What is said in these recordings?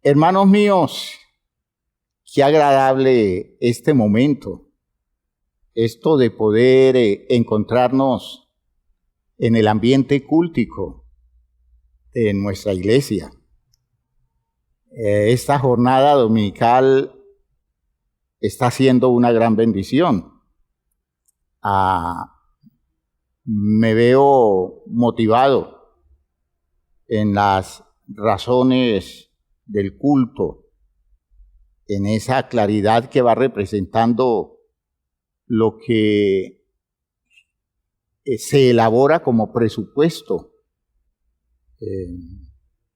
Hermanos míos, qué agradable este momento, esto de poder encontrarnos en el ambiente cúltico de nuestra iglesia. Esta jornada dominical está siendo una gran bendición. Me veo motivado en las razones del culto, en esa claridad que va representando lo que se elabora como presupuesto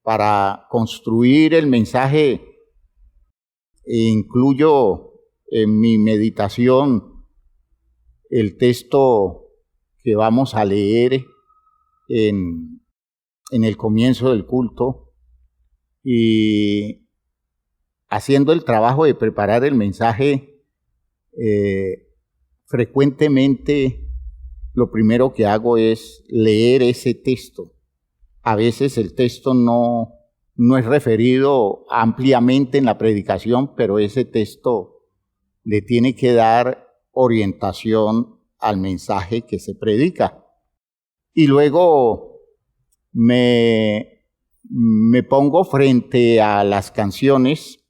para construir el mensaje. Incluyo en mi meditación el texto que vamos a leer en el comienzo del culto, y haciendo el trabajo de preparar el mensaje, frecuentemente lo primero que hago es leer ese texto. A veces el texto no es referido ampliamente en la predicación, pero ese texto le tiene que dar orientación al mensaje que se predica. Y luego me pongo frente a las canciones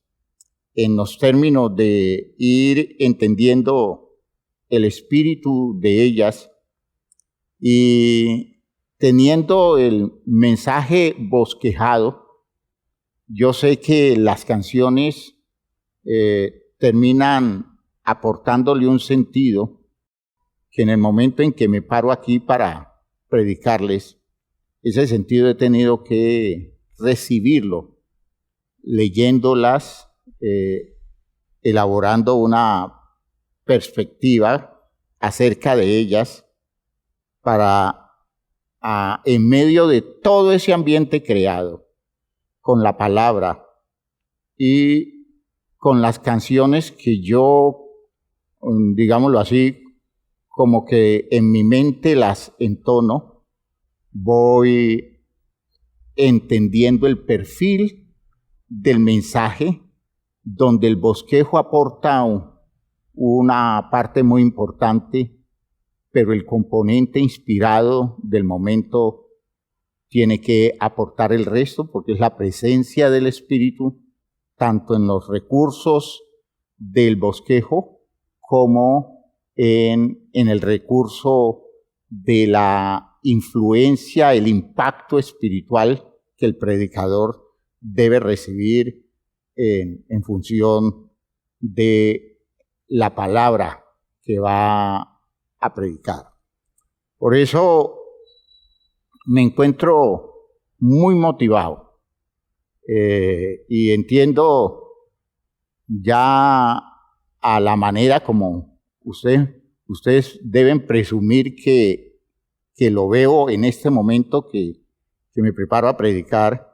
en los términos de ir entendiendo el espíritu de ellas, y teniendo el mensaje bosquejado, yo sé que las canciones terminan aportándole un sentido que en el momento en que me paro aquí para predicarles, ese sentido he tenido que recibirlo, leyéndolas, elaborando una perspectiva acerca de ellas, para, en medio de todo ese ambiente creado, con la palabra y con las canciones que yo, digámoslo así, como que en mi mente las entono, voy entendiendo el perfil del mensaje, donde el bosquejo aporta una parte muy importante, pero el componente inspirado del momento tiene que aportar el resto, porque es la presencia del Espíritu, tanto en los recursos del bosquejo como en el recurso de la influencia, el impacto espiritual que el predicador debe recibir en función de la palabra que va a predicar. Por eso me encuentro muy motivado y entiendo ya a la manera como ustedes deben presumir que lo veo en este momento que me preparo a predicar.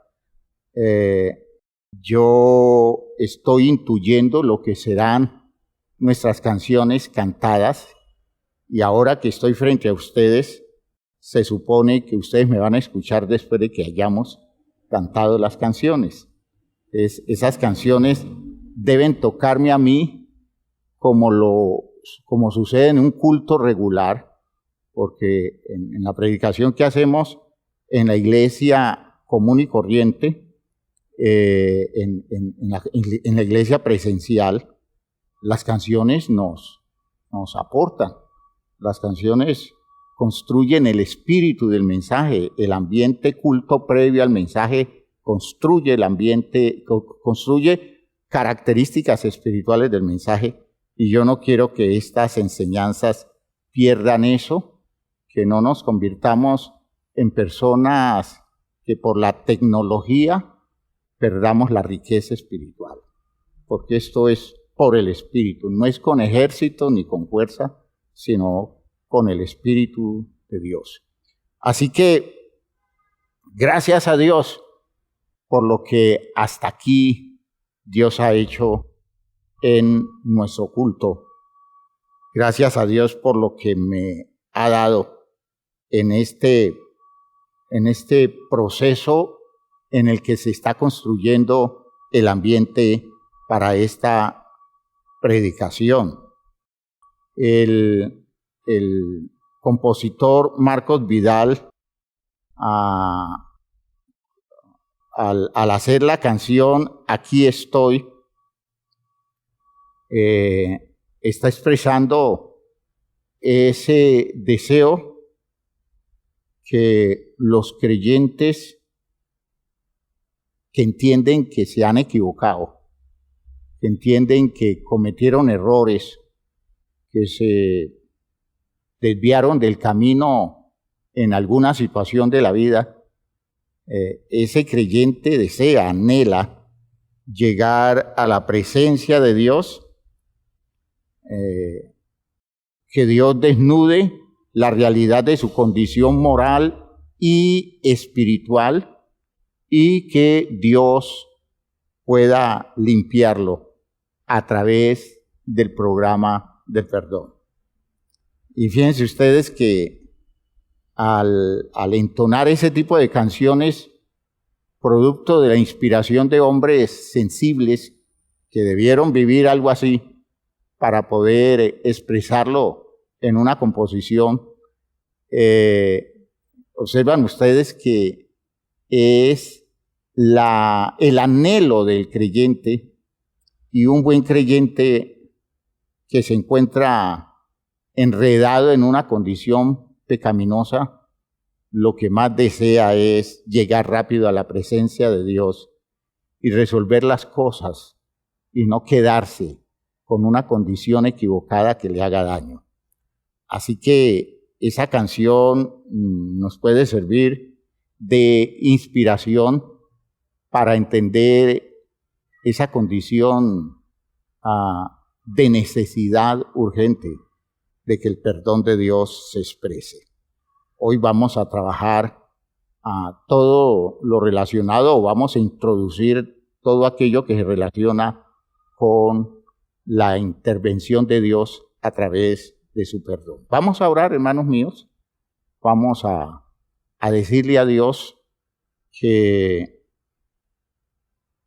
Yo estoy intuyendo lo que serán nuestras canciones cantadas, y ahora que estoy frente a ustedes, se supone que ustedes me van a escuchar después de que hayamos cantado las canciones. Esas canciones deben tocarme a mí como sucede en un culto regular, porque en la predicación que hacemos en la iglesia común y corriente, en la iglesia presencial, las canciones nos aportan. Las canciones construyen el espíritu del mensaje, el ambiente culto previo al mensaje construye el ambiente, construye características espirituales del mensaje, y yo no quiero que estas enseñanzas pierdan eso, que no nos convirtamos en personas que por la tecnología perdamos la riqueza espiritual, porque esto es por el Espíritu, no es con ejército ni con fuerza, sino con el Espíritu de Dios. Así que, gracias a Dios por lo que hasta aquí Dios ha hecho en nuestro culto. Gracias a Dios por lo que me ha dado en este proceso en el que se está construyendo el ambiente para esta predicación. El compositor Marcos Vidal, al hacer la canción Aquí estoy, está expresando ese deseo que los creyentes que entienden que se han equivocado, que entienden que cometieron errores, que se desviaron del camino en alguna situación de la vida, ese creyente desea, anhela llegar a la presencia de Dios, que Dios desnude la realidad de su condición moral y espiritual y que Dios pueda limpiarlo a través del programa del perdón. Y fíjense ustedes que al entonar ese tipo de canciones, producto de la inspiración de hombres sensibles que debieron vivir algo así para poder expresarlo en una composición, observan ustedes que es el anhelo del creyente, y un buen creyente que se encuentra enredado en una condición pecaminosa, lo que más desea es llegar rápido a la presencia de Dios y resolver las cosas y no quedarse con una condición equivocada que le haga daño. Así que esa canción nos puede servir de inspiración para entender esa condición de necesidad urgente de que el perdón de Dios se exprese. Hoy vamos a trabajar todo lo relacionado, o vamos a introducir todo aquello que se relaciona con la intervención de Dios a través de su perdón. Vamos a orar, hermanos míos. Vamos a decirle a Dios que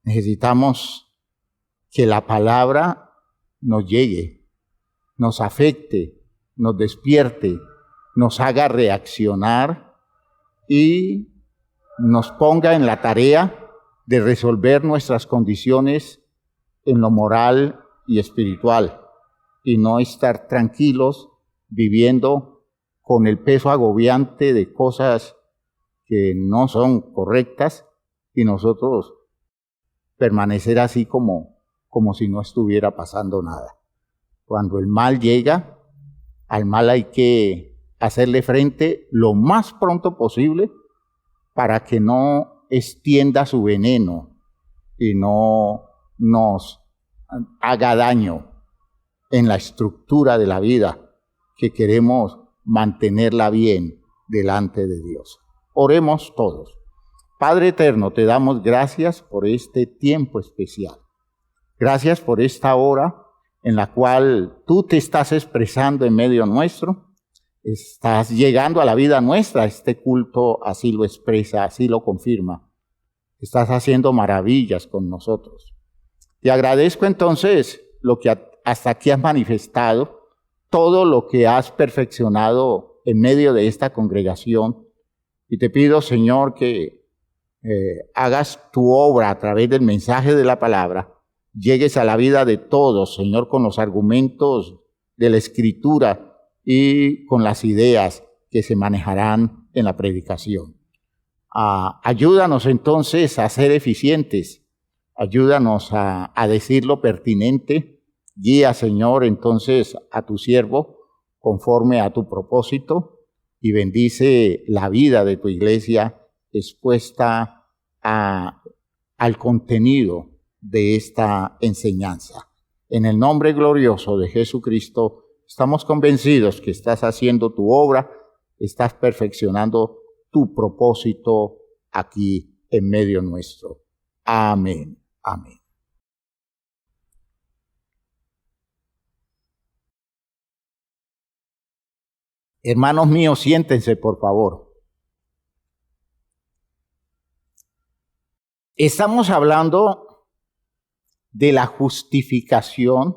necesitamos que la palabra nos llegue, nos afecte, nos despierte, nos haga reaccionar y nos ponga en la tarea de resolver nuestras condiciones en lo moral y espiritual, y no estar tranquilos viviendo con el peso agobiante de cosas que no son correctas y nosotros permanecer así como si no estuviera pasando nada. Cuando el mal llega, al mal hay que hacerle frente lo más pronto posible para que no extienda su veneno y no nos haga daño en la estructura de la vida, que queremos mantenerla bien delante de Dios. Oremos todos. Padre eterno, te damos gracias por este tiempo especial. Gracias por esta hora en la cual tú te estás expresando en medio nuestro. Estás llegando a la vida nuestra. Este culto así lo expresa, así lo confirma. Estás haciendo maravillas con nosotros. Te agradezco entonces lo que hasta aquí has manifestado, todo lo que has perfeccionado en medio de esta congregación. Y te pido, Señor, que hagas tu obra a través del mensaje de la palabra, llegues a la vida de todos, Señor, con los argumentos de la Escritura y con las ideas que se manejarán en la predicación. Ayúdanos entonces a ser eficientes, ayúdanos a decir lo pertinente. Guía, Señor, entonces a tu siervo conforme a tu propósito y bendice la vida de tu iglesia expuesta al contenido de esta enseñanza. En el nombre glorioso de Jesucristo, estamos convencidos que estás haciendo tu obra, estás perfeccionando tu propósito aquí en medio nuestro. Amén. Amén. Hermanos míos, siéntense, por favor. Estamos hablando de la justificación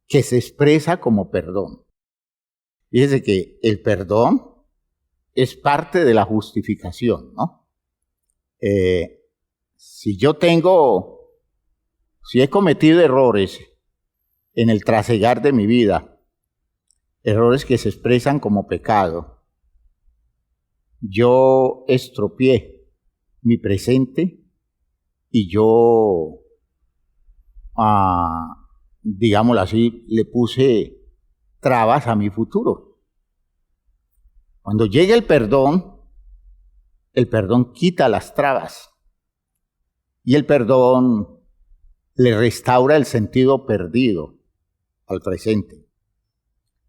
que se expresa como perdón. Fíjese que el perdón es parte de la justificación, ¿no? Si he cometido errores en el trasegar de mi vida, errores que se expresan como pecado, yo estropeé mi presente y yo, digámoslo así, le puse trabas a mi futuro. Cuando llega el perdón quita las trabas y el perdón le restaura el sentido perdido al presente.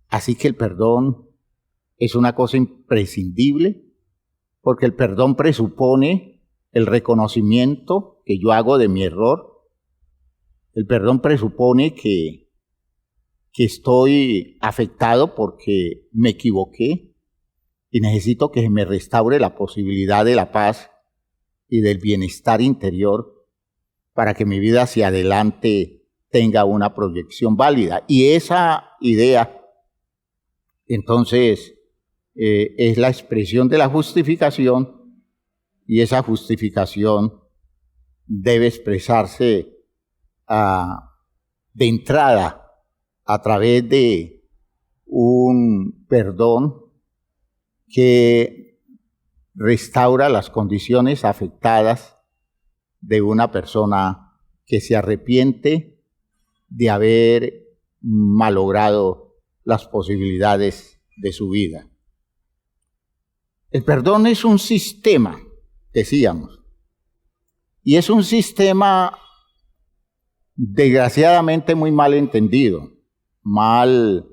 Así que el perdón es una cosa imprescindible porque el perdón presupone el reconocimiento que yo hago de mi error. El perdón presupone que estoy afectado porque me equivoqué y necesito que me restaure la posibilidad de la paz y del bienestar interior para que mi vida hacia adelante tenga una proyección válida. Y esa idea, entonces, es la expresión de la justificación y esa justificación debe expresarse de entrada a través de un perdón que restaura las condiciones afectadas de una persona que se arrepiente de haber malogrado las posibilidades de su vida. El perdón es un sistema, decíamos, y es un sistema desgraciadamente muy mal entendido, mal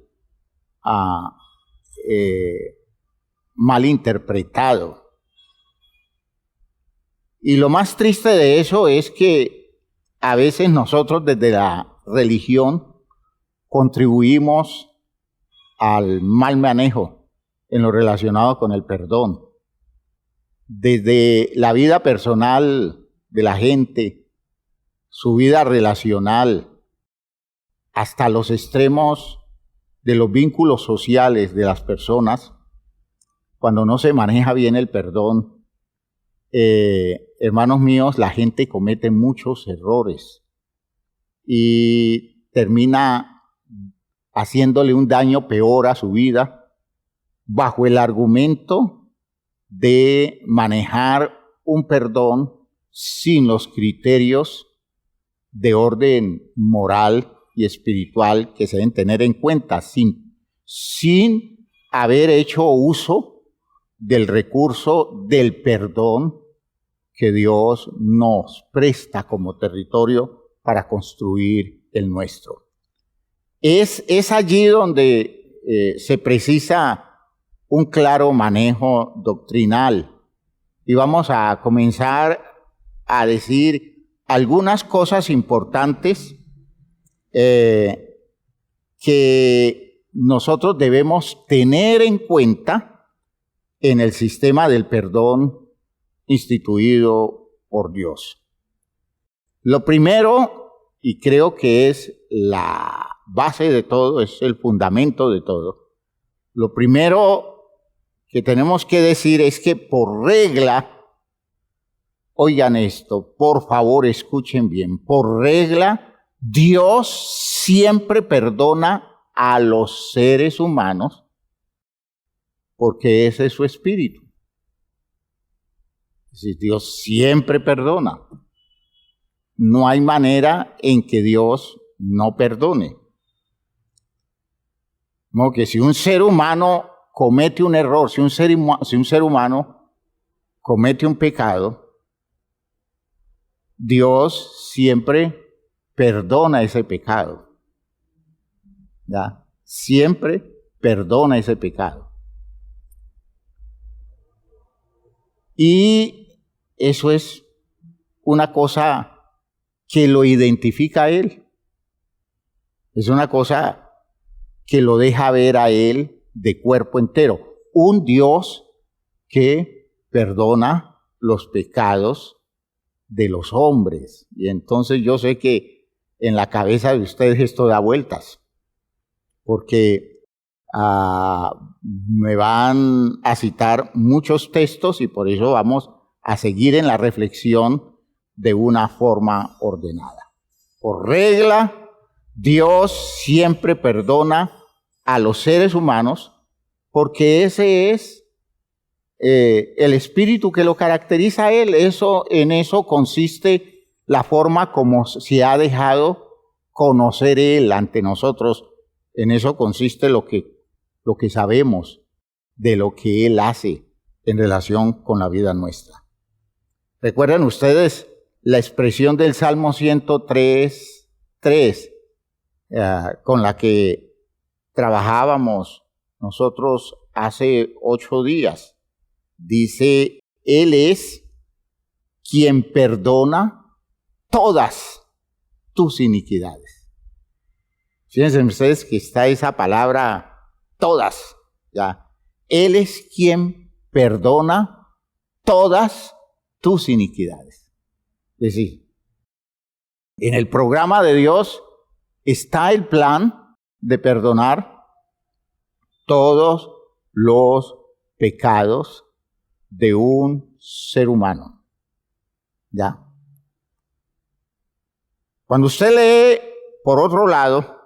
interpretado. Y lo más triste de eso es que a veces nosotros desde la religión contribuimos al mal manejo en lo relacionado con el perdón. Desde la vida personal de la gente, su vida relacional, hasta los extremos de los vínculos sociales de las personas, cuando no se maneja bien el perdón, hermanos míos, la gente comete muchos errores y termina haciéndole un daño peor a su vida bajo el argumento de manejar un perdón sin los criterios de orden moral y espiritual que se deben tener en cuenta, sin haber hecho uso del recurso del perdón que Dios nos presta como territorio para construir el nuestro. Es allí donde se precisa un claro manejo doctrinal. Y vamos a comenzar a decir algunas cosas importantes que nosotros debemos tener en cuenta en el sistema del perdón instituido por Dios. Lo primero, y creo que es la base de todo, es el fundamento de todo. Lo primero que tenemos que decir es que por regla, oigan esto, por favor escuchen bien, por regla, Dios siempre perdona a los seres humanos porque ese es su espíritu. Si Dios siempre perdona, no hay manera en que Dios no perdone. No, que si un ser humano comete un error, si un ser humano comete un pecado, Dios siempre perdona ese pecado. ¿Ya? Siempre perdona ese pecado. Y eso es una cosa que lo identifica a Él. Es una cosa que lo deja ver a Él de cuerpo entero. Un Dios que perdona los pecados de los hombres. Y entonces yo sé que en la cabeza de ustedes esto da vueltas, porque me van a citar muchos textos y por eso vamos a seguir en la reflexión de una forma ordenada. Por regla, Dios siempre perdona a los seres humanos porque ese es el espíritu que lo caracteriza a Él. En eso consiste la forma como se ha dejado conocer Él ante nosotros. En eso consiste lo que sabemos de lo que Él hace en relación con la vida nuestra. ¿Recuerdan ustedes la expresión del Salmo 103:3 con la que trabajábamos nosotros hace 8 días? Dice, Él es quien perdona todas tus iniquidades. Fíjense ustedes que está esa palabra todas, ya. Él es quien perdona todas tus iniquidades. Es decir, en el programa de Dios está el plan de perdonar todos los pecados de un ser humano. ¿Ya? Cuando usted lee, por otro lado,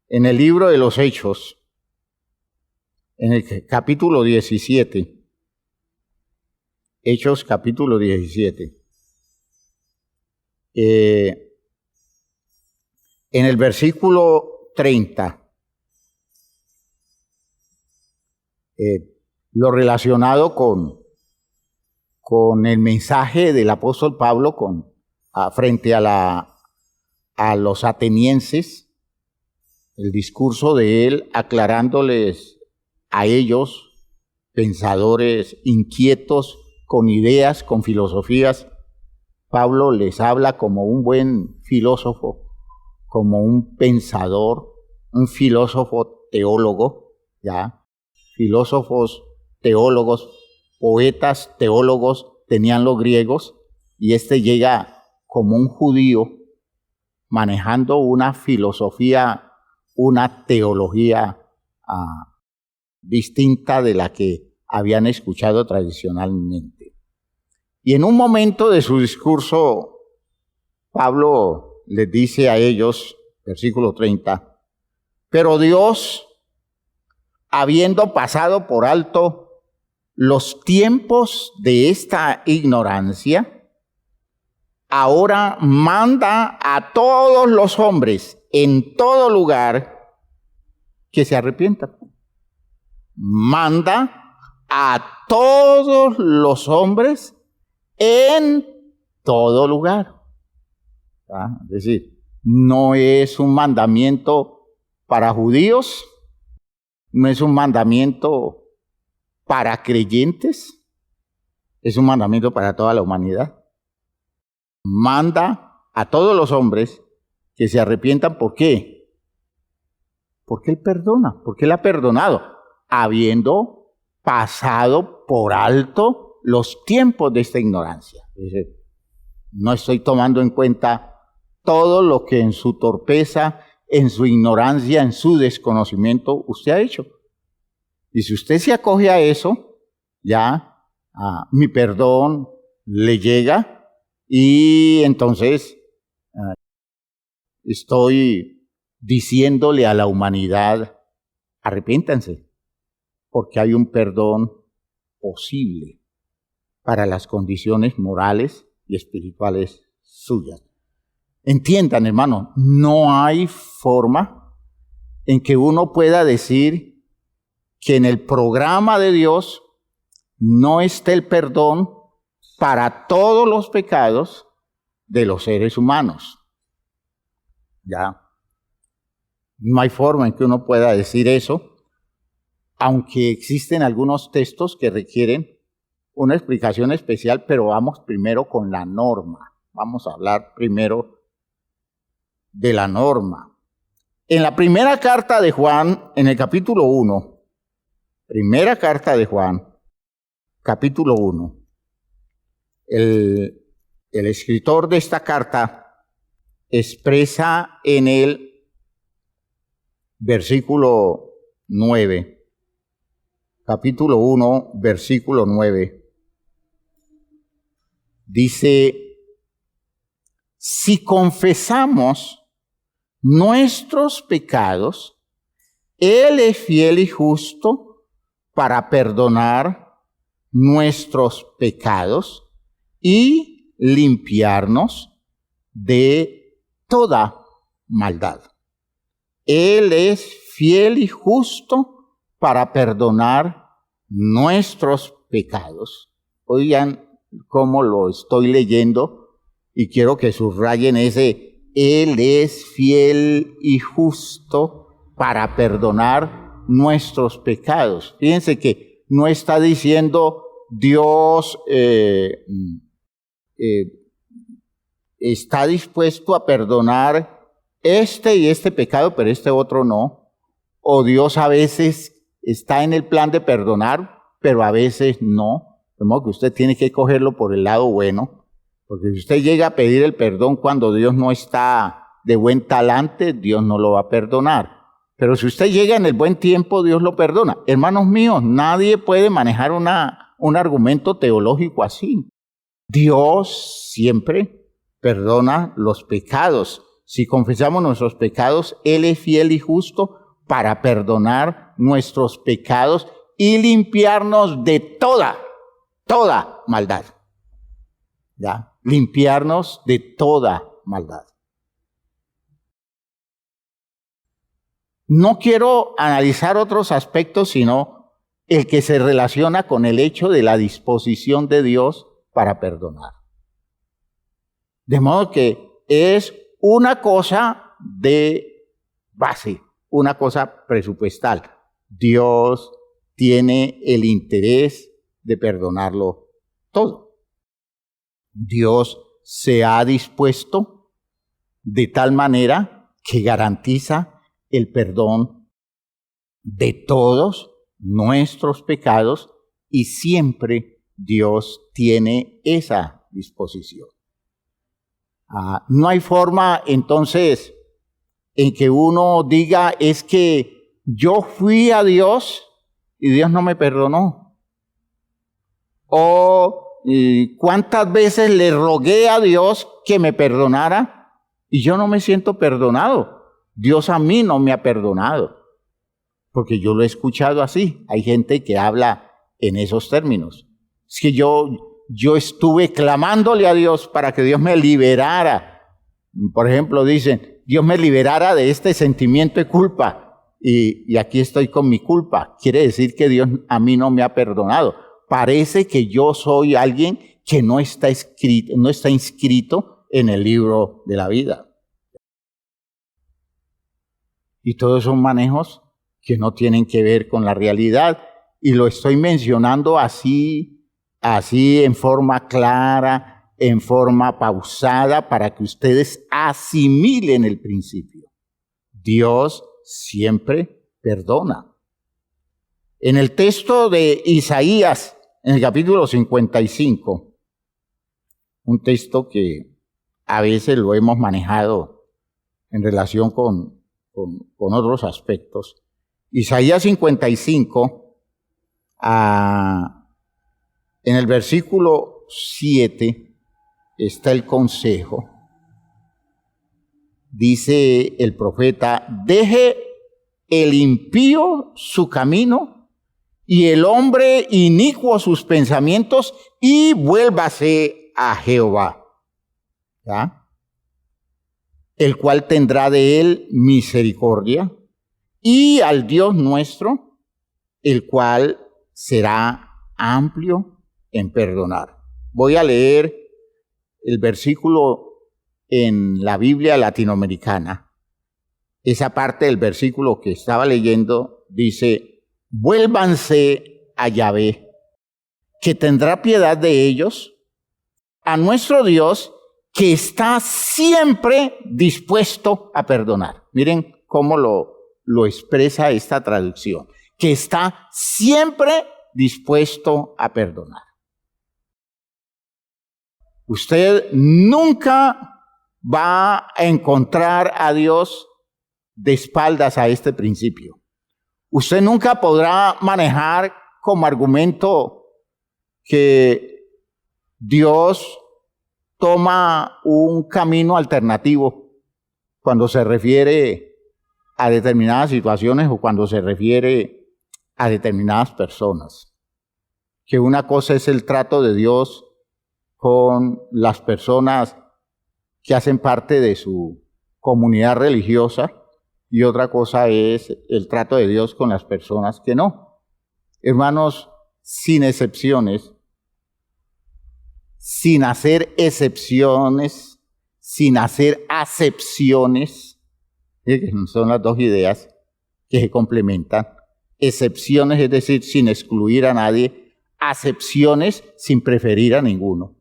en el libro de los Hechos, en el capítulo 17, Hechos capítulo 17, en el versículo 30, lo relacionado con el mensaje del apóstol Pablo frente a los atenienses, el discurso de él aclarándoles a ellos, pensadores inquietos, con ideas, con filosofías. Pablo les habla como un buen filósofo, como un pensador, un filósofo teólogo, ¿ya? Filósofos, teólogos, poetas, teólogos tenían los griegos, y llega como un judío manejando una filosofía, una teología distinta de la que habían escuchado tradicionalmente. Y en un momento de su discurso, Pablo les dice a ellos, versículo 30, pero Dios, habiendo pasado por alto los tiempos de esta ignorancia, ahora manda a todos los hombres en todo lugar que se arrepientan. Manda a todos los hombres en todo lugar. Es decir, no es un mandamiento para judíos, no es un mandamiento para creyentes, es un mandamiento para toda la humanidad. Manda a todos los hombres que se arrepientan. ¿Por qué? Porque Él perdona, porque Él ha perdonado, habiendo pasado por alto los tiempos de esta ignorancia. Es decir, no estoy tomando en cuenta todo lo que en su torpeza, en su ignorancia, en su desconocimiento usted ha hecho. Y si usted se acoge a eso, ya mi perdón le llega, y entonces estoy diciéndole a la humanidad, arrepiéntanse, porque hay un perdón posible para las condiciones morales y espirituales suyas. Entiendan, hermano, no hay forma en que uno pueda decir que en el programa de Dios no esté el perdón para todos los pecados de los seres humanos. Ya. No hay forma en que uno pueda decir eso, aunque existen algunos textos que requieren una explicación especial, pero vamos primero con la norma. Vamos a hablar primero de la norma. En la primera carta de Juan, en el capítulo 1, primera carta de Juan, capítulo 1, el el escritor de esta carta expresa en el versículo 9, capítulo 1, versículo 9, dice: si confesamos nuestros pecados, Él es fiel y justo para perdonar nuestros pecados y limpiarnos de toda maldad. Él es fiel y justo para perdonar nuestros pecados. Oigan cómo lo estoy leyendo y quiero que subrayen ese: Él es fiel y justo para perdonar nuestros pecados. Fíjense que no está diciendo Dios está dispuesto a perdonar este y este pecado, pero este otro no. O Dios a veces está en el plan de perdonar, pero a veces no. De modo que usted tiene que cogerlo por el lado bueno. Porque si usted llega a pedir el perdón cuando Dios no está de buen talante, Dios no lo va a perdonar. Pero si usted llega en el buen tiempo, Dios lo perdona. Hermanos míos, nadie puede manejar un argumento teológico así. Dios siempre perdona los pecados. Si confesamos nuestros pecados, Él es fiel y justo para perdonar nuestros pecados y limpiarnos de toda maldad. ¿Ya? Limpiarnos de toda maldad. No quiero analizar otros aspectos, sino el que se relaciona con el hecho de la disposición de Dios para perdonar. De modo que es una cosa de base, una cosa presupuestal. Dios tiene el interés de perdonarlo todo. Dios se ha dispuesto de tal manera que garantiza el perdón de todos nuestros pecados y siempre Dios tiene esa disposición. No hay forma entonces en que uno diga: es que yo fui a Dios y Dios no me perdonó. O ¿cuántas veces le rogué a Dios que me perdonara y yo no me siento perdonado? Dios a mí no me ha perdonado. Porque yo lo he escuchado así. Hay gente que habla en esos términos. Es que yo estuve clamándole a Dios para que Dios me liberara. Por ejemplo, dicen: Dios me liberara de este sentimiento de culpa. Y aquí estoy con mi culpa. Quiere decir que Dios a mí no me ha perdonado. Parece que yo soy alguien que no está inscrito en el libro de la vida. Y todos son manejos que no tienen que ver con la realidad. Y lo estoy mencionando así en forma clara, en forma pausada, para que ustedes asimilen el principio. Dios siempre perdona. En el texto de Isaías, en el capítulo 55, un texto que a veces lo hemos manejado en relación con otros aspectos. Isaías 55, en el versículo 7 está el consejo. Dice el profeta: deje el impío su camino y el hombre inicuo sus pensamientos y vuélvase a Jehová, ¿ya? El cual tendrá de él misericordia, y al Dios nuestro, el cual será amplio en perdonar. Voy a leer el versículo en la Biblia latinoamericana. Esa parte del versículo que estaba leyendo dice: vuélvanse a Yahvé, que tendrá piedad de ellos, a nuestro Dios, que está siempre dispuesto a perdonar. Miren cómo lo expresa esta traducción: que está siempre dispuesto a perdonar. Usted nunca va a encontrar a Dios de espaldas a este principio. Usted nunca podrá manejar como argumento que Dios toma un camino alternativo cuando se refiere a determinadas situaciones o cuando se refiere a determinadas personas. Que una cosa es el trato de Dios con las personas que hacen parte de su comunidad religiosa y otra cosa es el trato de Dios con las personas que no. Hermanos, sin excepciones, sin hacer excepciones, sin hacer acepciones, son las dos ideas que se complementan. Excepciones, es decir, sin excluir a nadie, acepciones sin preferir a ninguno.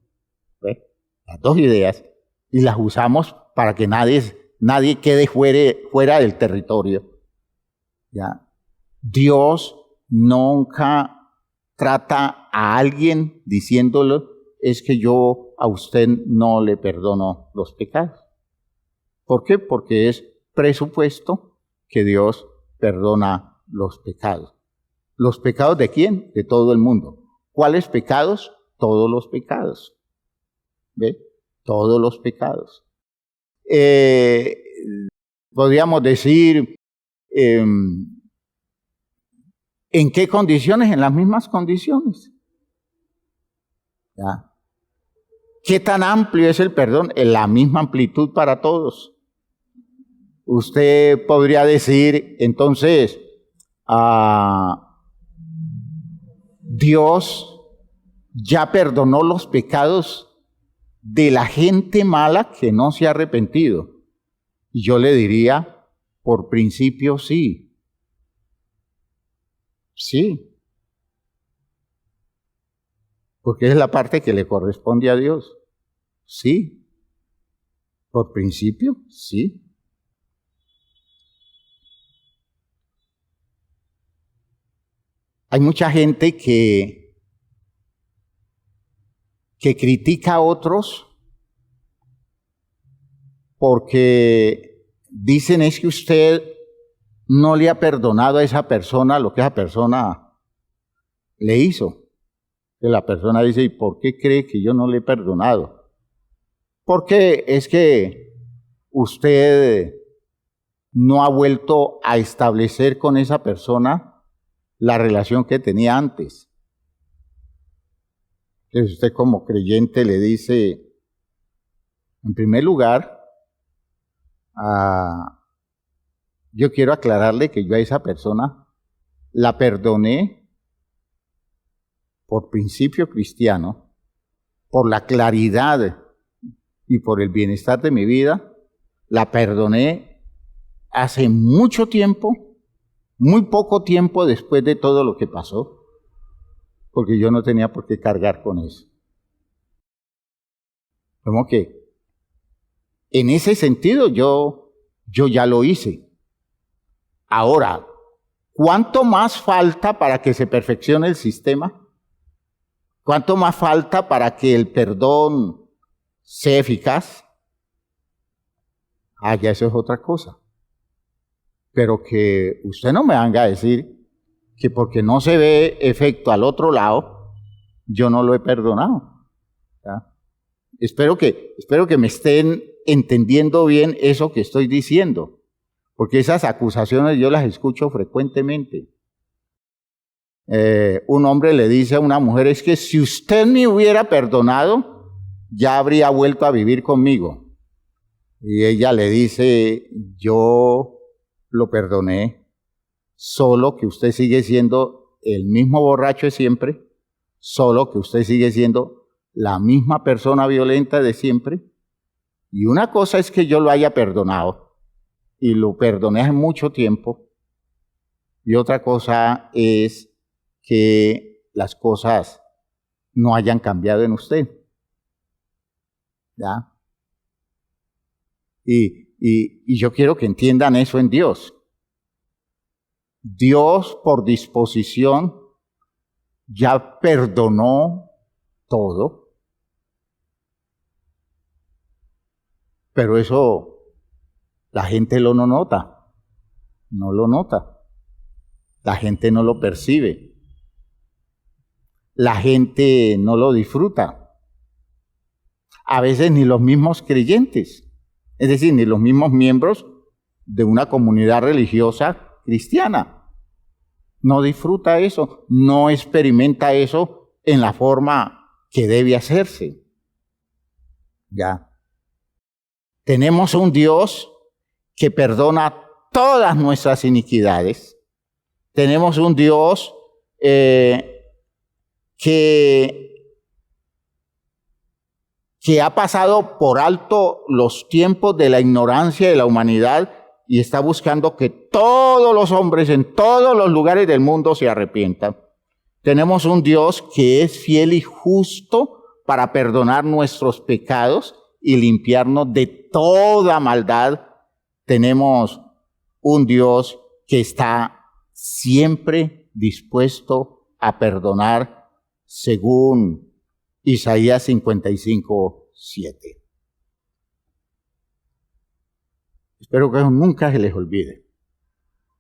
¿Ve? Las dos ideas, y las usamos para que nadie quede fuera del territorio. ¿Ya? Dios nunca trata a alguien diciéndole, es que yo a usted no le perdono los pecados. ¿Por qué? Porque es presupuesto que Dios perdona los pecados. ¿Los pecados de quién? De todo el mundo. ¿Cuáles pecados? Todos los pecados. ¿Ve? Todos los pecados. Podríamos decir, ¿en qué condiciones? En las mismas condiciones. ¿Ya? ¿Qué tan amplio es el perdón? En la misma amplitud para todos. Usted podría decir, entonces, Dios ya perdonó los pecados de la gente mala que no se ha arrepentido. Y yo le diría, por principio sí. Sí. Porque es la parte que le corresponde a Dios. Sí. Por principio, sí. Hay mucha gente que critica a otros porque dicen es que usted no le ha perdonado a esa persona lo que esa persona le hizo. Que la persona dice, ¿y por qué cree que yo no le he perdonado? Porque es que usted no ha vuelto a establecer con esa persona la relación que tenía antes. Entonces usted como creyente le dice, en primer lugar, yo quiero aclararle que yo a esa persona la perdoné por principio cristiano, por la claridad y por el bienestar de mi vida, la perdoné hace mucho tiempo, muy poco tiempo después de todo lo que pasó, porque yo no tenía por qué cargar con eso. Como que en ese sentido yo ya lo hice. Ahora, ¿cuánto más falta para que se perfeccione el sistema? ¿Cuánto más falta para que el perdón sea eficaz? Ya eso es otra cosa. Pero que usted no me venga a decir que porque no se ve efecto al otro lado, yo no lo he perdonado. ¿Ya? Espero que me estén entendiendo bien eso que estoy diciendo, porque esas acusaciones yo las escucho frecuentemente. Un hombre le dice a una mujer, es que si usted me hubiera perdonado, ya habría vuelto a vivir conmigo. Y ella le dice, yo lo perdoné, solo que usted sigue siendo el mismo borracho de siempre, solo que usted sigue siendo la misma persona violenta de siempre. Y una cosa es que yo lo haya perdonado, y lo perdoné hace mucho tiempo, y otra cosa es que las cosas no hayan cambiado en usted. ¿Ya? Y yo quiero que entiendan eso en Dios. Dios, por disposición, ya perdonó todo. Pero eso la gente no nota, no lo nota. La gente no lo percibe. La gente no lo disfruta. A veces ni los mismos creyentes, es decir, ni los mismos miembros de una comunidad religiosa cristiana, no disfruta eso, no experimenta eso en la forma que debe hacerse. Ya. Tenemos un Dios que perdona todas nuestras iniquidades. Tenemos un Dios que ha pasado por alto los tiempos de la ignorancia de la humanidad y está buscando que todos los hombres en todos los lugares del mundo se arrepientan. Tenemos un Dios que es fiel y justo para perdonar nuestros pecados y limpiarnos de toda maldad. Tenemos un Dios que está siempre dispuesto a perdonar, según Isaías 55:7. Espero que eso nunca se les olvide.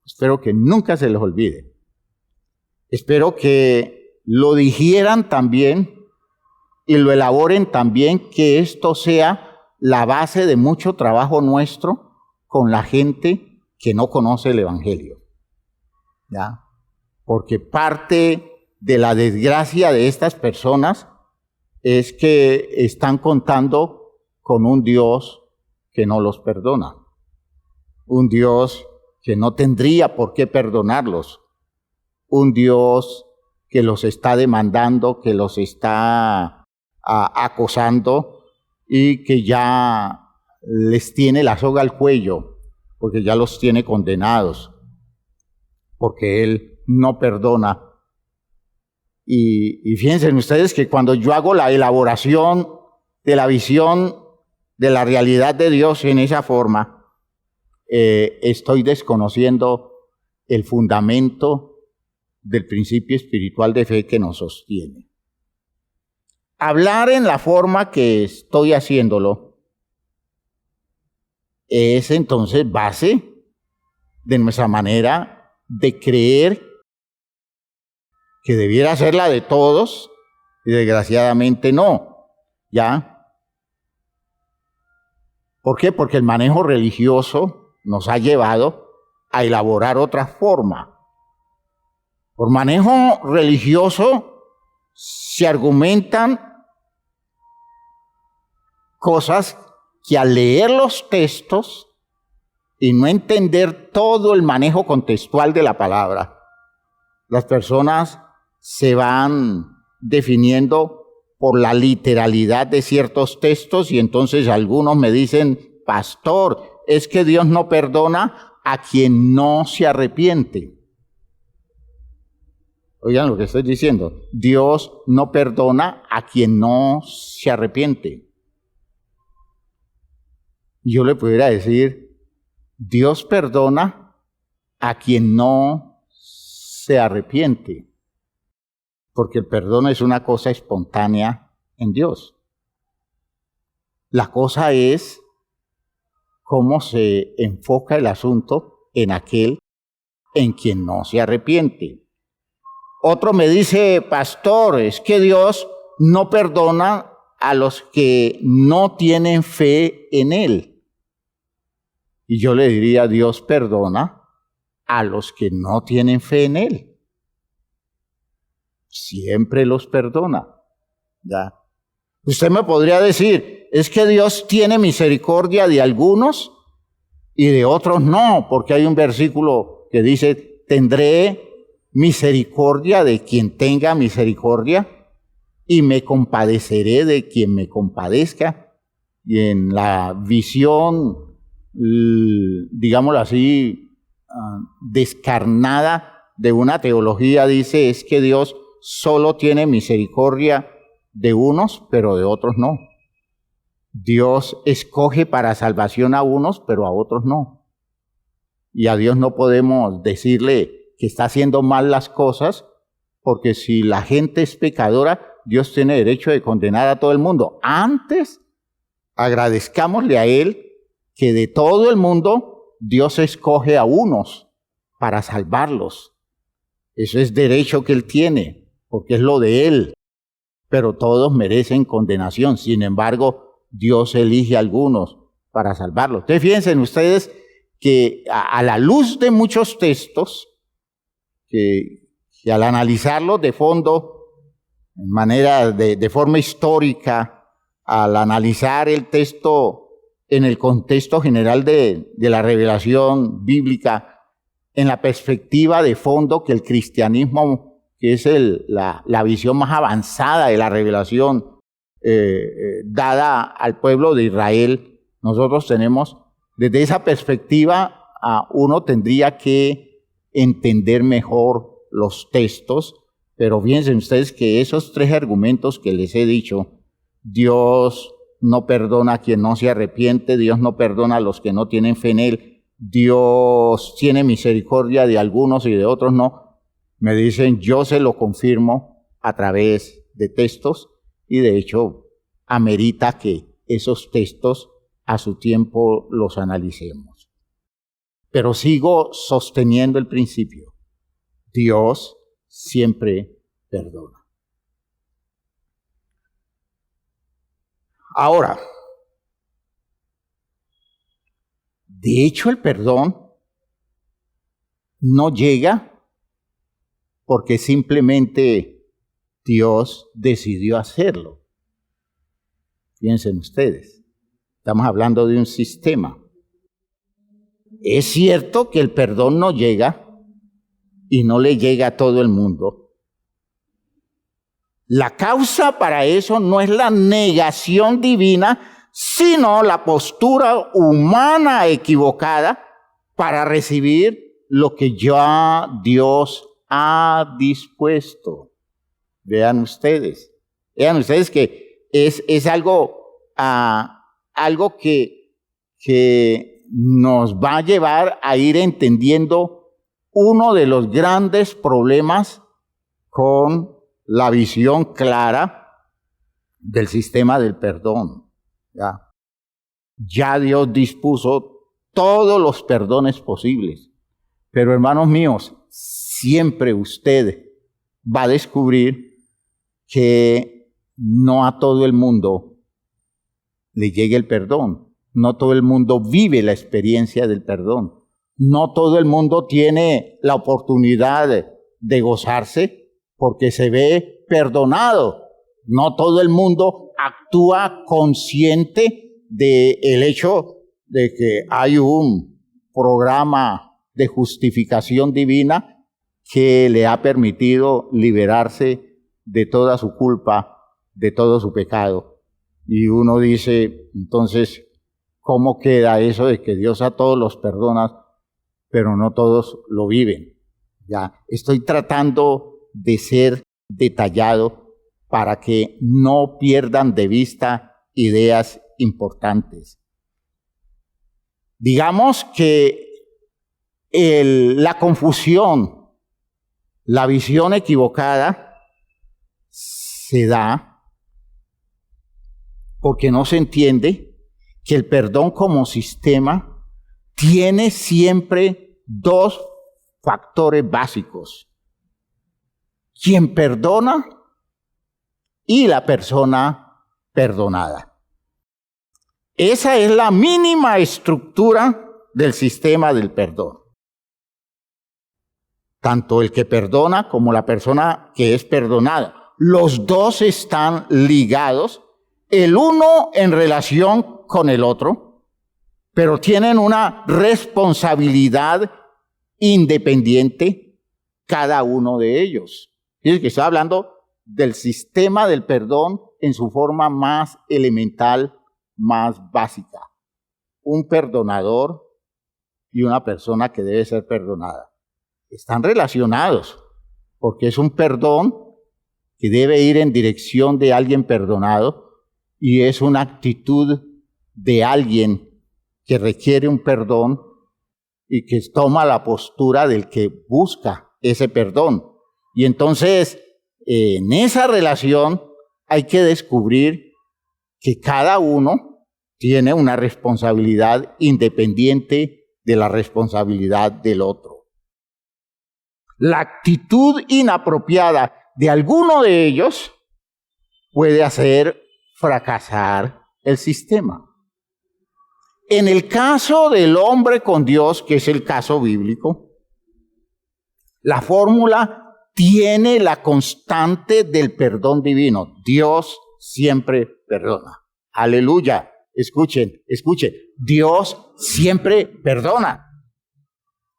Espero que nunca se les olvide. Espero que lo digieran también y lo elaboren también, que esto sea la base de mucho trabajo nuestro con la gente que no conoce el Evangelio. ¿Ya? Porque parte de la desgracia de estas personas es que están contando con un Dios que no los perdona. Un Dios que no tendría por qué perdonarlos. Un Dios que los está demandando, que los está acosando y que ya les tiene la soga al cuello, porque ya los tiene condenados, porque Él no perdona. Y fíjense ustedes que cuando yo hago la elaboración de la visión de la realidad de Dios en esa forma, estoy desconociendo el fundamento del principio espiritual de fe que nos sostiene. Hablar en la forma que estoy haciéndolo es entonces base de nuestra manera de creer, que debiera ser la de todos, y desgraciadamente no. ¿Ya? ¿Por qué? Porque el manejo religioso nos ha llevado a elaborar otra forma. Por manejo religioso se argumentan cosas que al leer los textos y no entender todo el manejo contextual de la palabra, las personas se van definiendo por la literalidad de ciertos textos y entonces algunos me dicen, pastor, es que Dios no perdona a quien no se arrepiente. Oigan lo que estoy diciendo. Dios no perdona a quien no se arrepiente. Yo le pudiera decir, Dios perdona a quien no se arrepiente. Porque el perdón es una cosa espontánea en Dios. La cosa es cómo se enfoca el asunto en aquel en quien no se arrepiente. Otro me dice, pastor, es que Dios no perdona a los que no tienen fe en Él. Y yo le diría, Dios perdona a los que no tienen fe en Él. Siempre los perdona. ¿Ya? Usted me podría decir, es que Dios tiene misericordia de algunos y de otros no, porque hay un versículo que dice, tendré misericordia de quien tenga misericordia y me compadeceré de quien me compadezca. Y en la visión, digámoslo así, descarnada de una teología, dice, es que Dios solo tiene misericordia de unos, pero de otros no. Dios escoge para salvación a unos, pero a otros no. Y a Dios no podemos decirle que está haciendo mal las cosas, porque si la gente es pecadora, Dios tiene derecho de condenar a todo el mundo. Antes, agradezcámosle a Él que de todo el mundo Dios escoge a unos para salvarlos. Eso es derecho que Él tiene, porque es lo de Él. Pero todos merecen condenación. Sin embargo, Dios elige a algunos para salvarlos. Entonces, fíjense ustedes que a la luz de muchos textos, que al analizarlos de fondo, de forma histórica, al analizar el texto en el contexto general de la revelación bíblica, en la perspectiva de fondo que el cristianismo, que es la visión más avanzada de la revelación dada al pueblo de Israel, nosotros tenemos, desde esa perspectiva, uno tendría que entender mejor los textos, pero fíjense ustedes que esos tres argumentos que les he dicho, Dios no perdona a quien no se arrepiente, Dios no perdona a los que no tienen fe en Él, Dios tiene misericordia de algunos y de otros no, me dicen, yo se lo confirmo a través de textos y de hecho amerita que esos textos a su tiempo los analicemos. Pero sigo sosteniendo el principio. Dios siempre perdona. Ahora, de hecho el perdón no llega porque simplemente Dios decidió hacerlo. Piensen ustedes, estamos hablando de un sistema. Es cierto que el perdón no llega y no le llega a todo el mundo. La causa para eso no es la negación divina, sino la postura humana equivocada para recibir lo que ya Dios ha dispuesto. Vean ustedes que es algo que nos va a llevar a ir entendiendo uno de los grandes problemas con la visión clara del sistema del perdón. Ya Dios dispuso todos los perdones posibles. Pero hermanos míos, siempre usted va a descubrir que no a todo el mundo le llegue el perdón. No todo el mundo vive la experiencia del perdón. No todo el mundo tiene la oportunidad de gozarse porque se ve perdonado. No todo el mundo actúa consciente del hecho de que hay un programa de justificación divina que le ha permitido liberarse de toda su culpa, de todo su pecado. Y uno dice, entonces, ¿cómo queda eso de que Dios a todos los perdona, pero no todos lo viven? Ya, estoy tratando de ser detallado para que no pierdan de vista ideas importantes. Digamos que la confusión, la visión equivocada se da porque no se entiende que el perdón como sistema tiene siempre dos factores básicos: quien perdona y la persona perdonada. Esa es la mínima estructura del sistema del perdón. Tanto el que perdona como la persona que es perdonada. Los dos están ligados, el uno en relación con el otro, pero tienen una responsabilidad independiente cada uno de ellos. Fíjense que estoy hablando del sistema del perdón en su forma más elemental, más básica. Un perdonador y una persona que debe ser perdonada. Están relacionados, porque es un perdón que debe ir en dirección de alguien perdonado y es una actitud de alguien que requiere un perdón y que toma la postura del que busca ese perdón. Y entonces, en esa relación hay que descubrir que cada uno tiene una responsabilidad independiente de la responsabilidad del otro. La actitud inapropiada de alguno de ellos puede hacer fracasar el sistema. En el caso del hombre con Dios, que es el caso bíblico, la fórmula tiene la constante del perdón divino. Dios siempre perdona. Aleluya. Escuchen. Dios siempre perdona.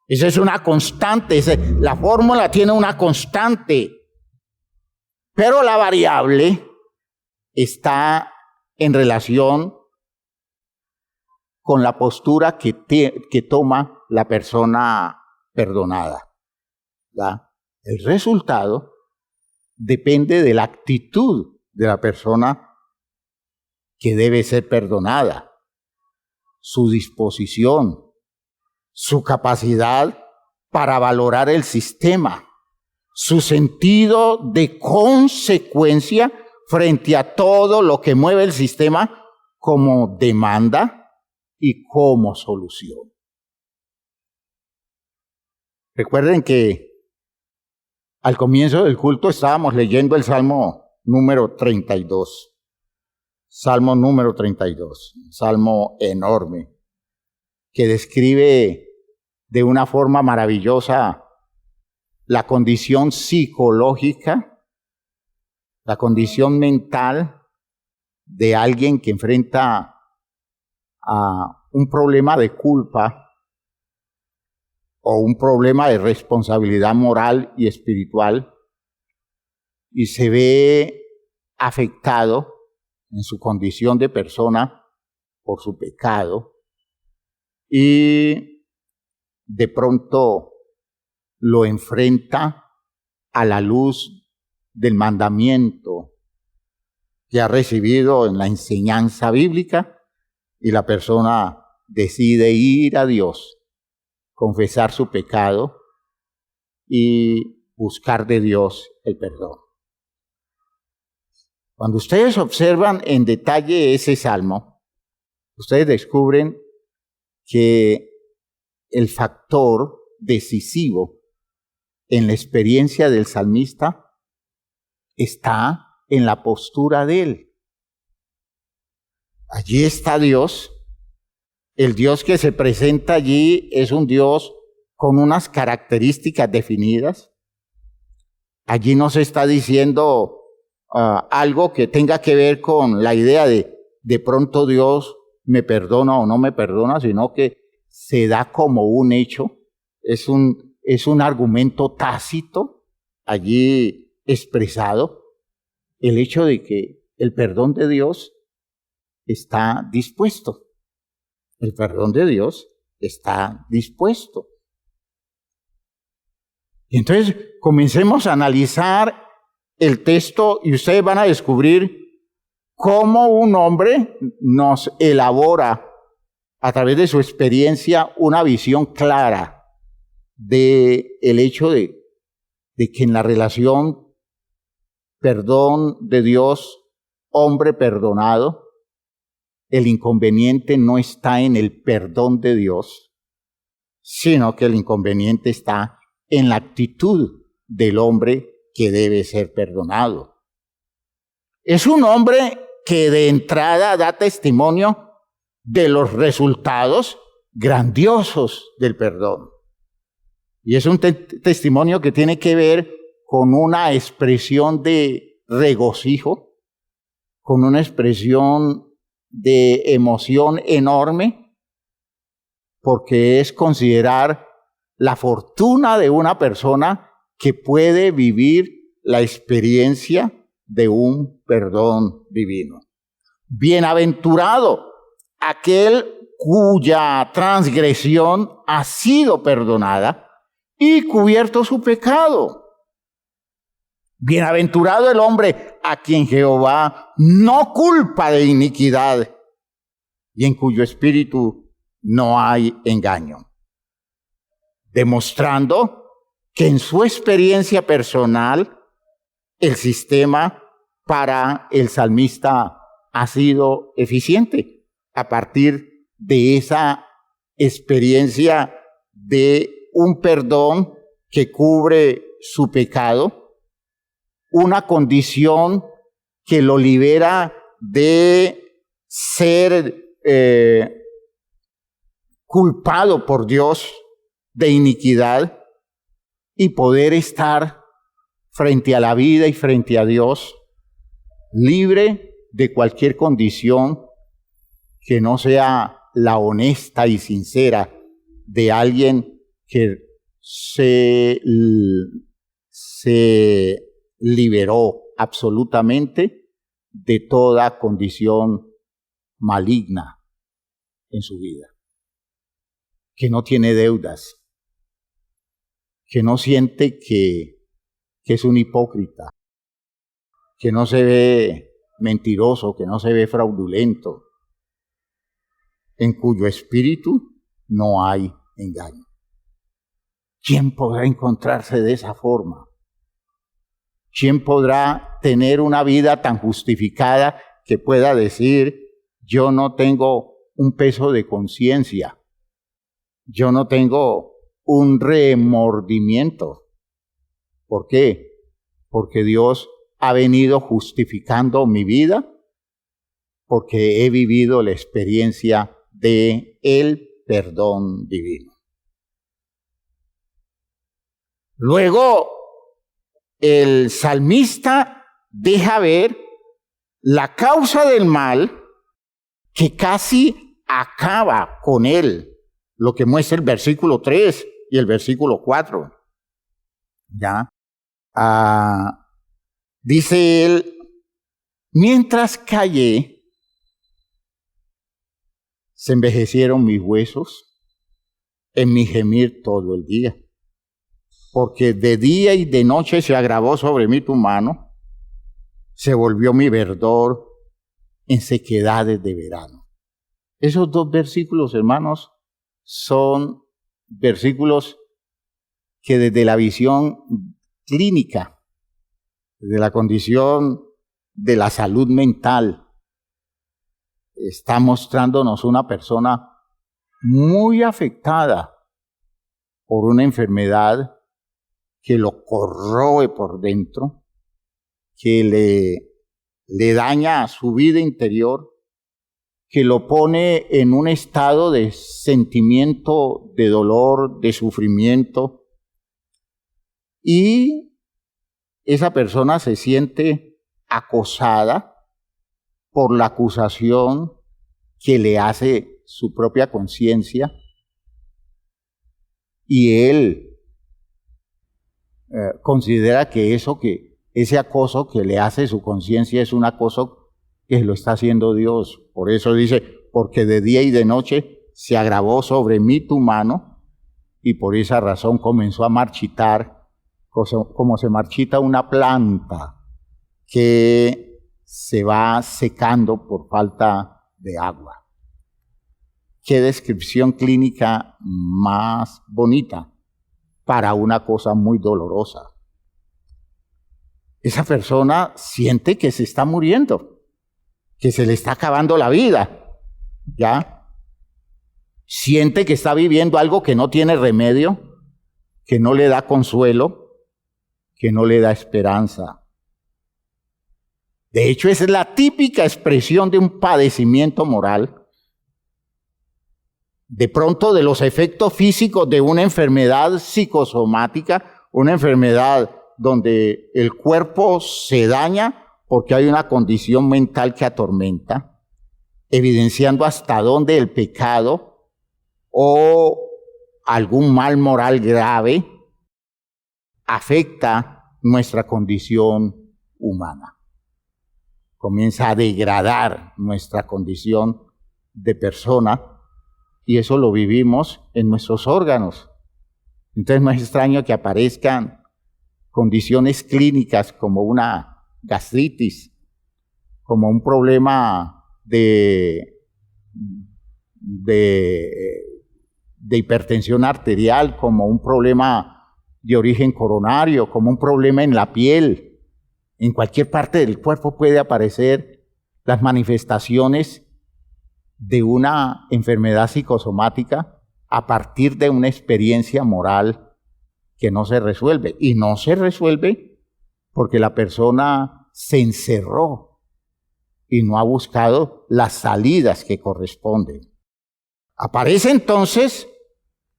Esa es una constante. La fórmula tiene una constante. Pero la variable está en relación con la postura que toma la persona perdonada. ¿Ya? El resultado depende de la actitud de la persona que debe ser perdonada, su disposición, su capacidad para valorar el sistema, su sentido de consecuencia frente a todo lo que mueve el sistema como demanda y como solución. Recuerden que al comienzo del culto estábamos leyendo el Salmo número 32. Salmo número 32, salmo enorme, que describe de una forma maravillosa la condición psicológica, la condición mental de alguien que enfrenta a un problema de culpa o un problema de responsabilidad moral y espiritual y se ve afectado en su condición de persona por su pecado y de pronto lo enfrenta a la luz del mandamiento que ha recibido en la enseñanza bíblica y la persona decide ir a Dios, confesar su pecado y buscar de Dios el perdón. Cuando ustedes observan en detalle ese salmo, ustedes descubren que el factor decisivo en la experiencia del salmista está en la postura de él. Allí está Dios. El Dios que se presenta allí es un Dios con unas características definidas. Allí no se está diciendo algo que tenga que ver con la idea de pronto Dios me perdona o no me perdona, sino que se da como un hecho, es un argumento tácito allí expresado, el hecho de que el perdón de Dios está dispuesto. El perdón de Dios está dispuesto. Y entonces comencemos a analizar el texto y ustedes van a descubrir cómo un hombre nos elabora a través de su experiencia una visión clara del hecho de que en la relación perdón de Dios, hombre perdonado, el inconveniente no está en el perdón de Dios, sino que el inconveniente está en la actitud del hombre que debe ser perdonado. Es un hombre que de entrada da testimonio de los resultados grandiosos del perdón. Y es un testimonio que tiene que ver con una expresión de regocijo, con una expresión de emoción enorme, porque es considerar la fortuna de una persona que puede vivir la experiencia de un perdón divino. Bienaventurado aquel cuya transgresión ha sido perdonada y cubierto su pecado. Bienaventurado el hombre a quien Jehová no culpa de iniquidad y en cuyo espíritu no hay engaño. Demostrando que en su experiencia personal el sistema para el salmista ha sido eficiente. a partir de esa experiencia de un perdón que cubre su pecado, una condición que lo libera de ser culpado por Dios de iniquidad y poder estar frente a la vida y frente a Dios libre de cualquier condición que no sea la honesta y sincera de alguien que se liberó absolutamente de toda condición maligna en su vida, que no tiene deudas, que no siente que es un hipócrita, que no se ve mentiroso, que no se ve fraudulento, en cuyo espíritu no hay engaño. ¿Quién podrá encontrarse de esa forma? ¿Quién podrá tener una vida tan justificada que pueda decir, yo no tengo un peso de conciencia, yo no tengo un remordimiento? ¿Por qué? Porque Dios ha venido justificando mi vida, porque he vivido la experiencia de el perdón divino. Luego, el salmista deja ver la causa del mal que casi acaba con él, lo que muestra el versículo 3 y el versículo 4. ¿Ya? Dice él, mientras callé, se envejecieron mis huesos en mi gemir todo el día, porque de día y de noche se agravó sobre mí tu mano, se volvió mi verdor en sequedades de verano. Esos dos versículos, hermanos, son versículos que desde la visión clínica, desde la condición de la salud mental, está mostrándonos una persona muy afectada por una enfermedad que lo corroe por dentro, que le daña su vida interior, que lo pone en un estado de sentimiento, de dolor, de sufrimiento, y esa persona se siente acosada por la acusación que le hace su propia conciencia, y él considera que ese acoso que le hace su conciencia es un acoso que lo está haciendo Dios. Por eso dice, porque de día y de noche se agravó sobre mí tu mano, y por esa razón comenzó a marchitar, como se marchita una planta que se va secando por falta de agua. Qué descripción clínica más bonita para una cosa muy dolorosa. Esa persona siente que se está muriendo, que se le está acabando la vida, ¿ya? Siente que está viviendo algo que no tiene remedio, que no le da consuelo, que no le da esperanza. De hecho, esa es la típica expresión de un padecimiento moral. De pronto, de los efectos físicos de una enfermedad psicosomática, una enfermedad donde el cuerpo se daña porque hay una condición mental que atormenta, evidenciando hasta dónde el pecado o algún mal moral grave afecta nuestra condición humana. Comienza a degradar nuestra condición de persona, y eso lo vivimos en nuestros órganos. Entonces no es extraño que aparezcan condiciones clínicas como una gastritis, como un problema de hipertensión arterial, como un problema de origen coronario, como un problema en la piel. En cualquier parte del cuerpo puede aparecer las manifestaciones de una enfermedad psicosomática a partir de una experiencia moral que no se resuelve. Y no se resuelve porque la persona se encerró y no ha buscado las salidas que corresponden. Aparece entonces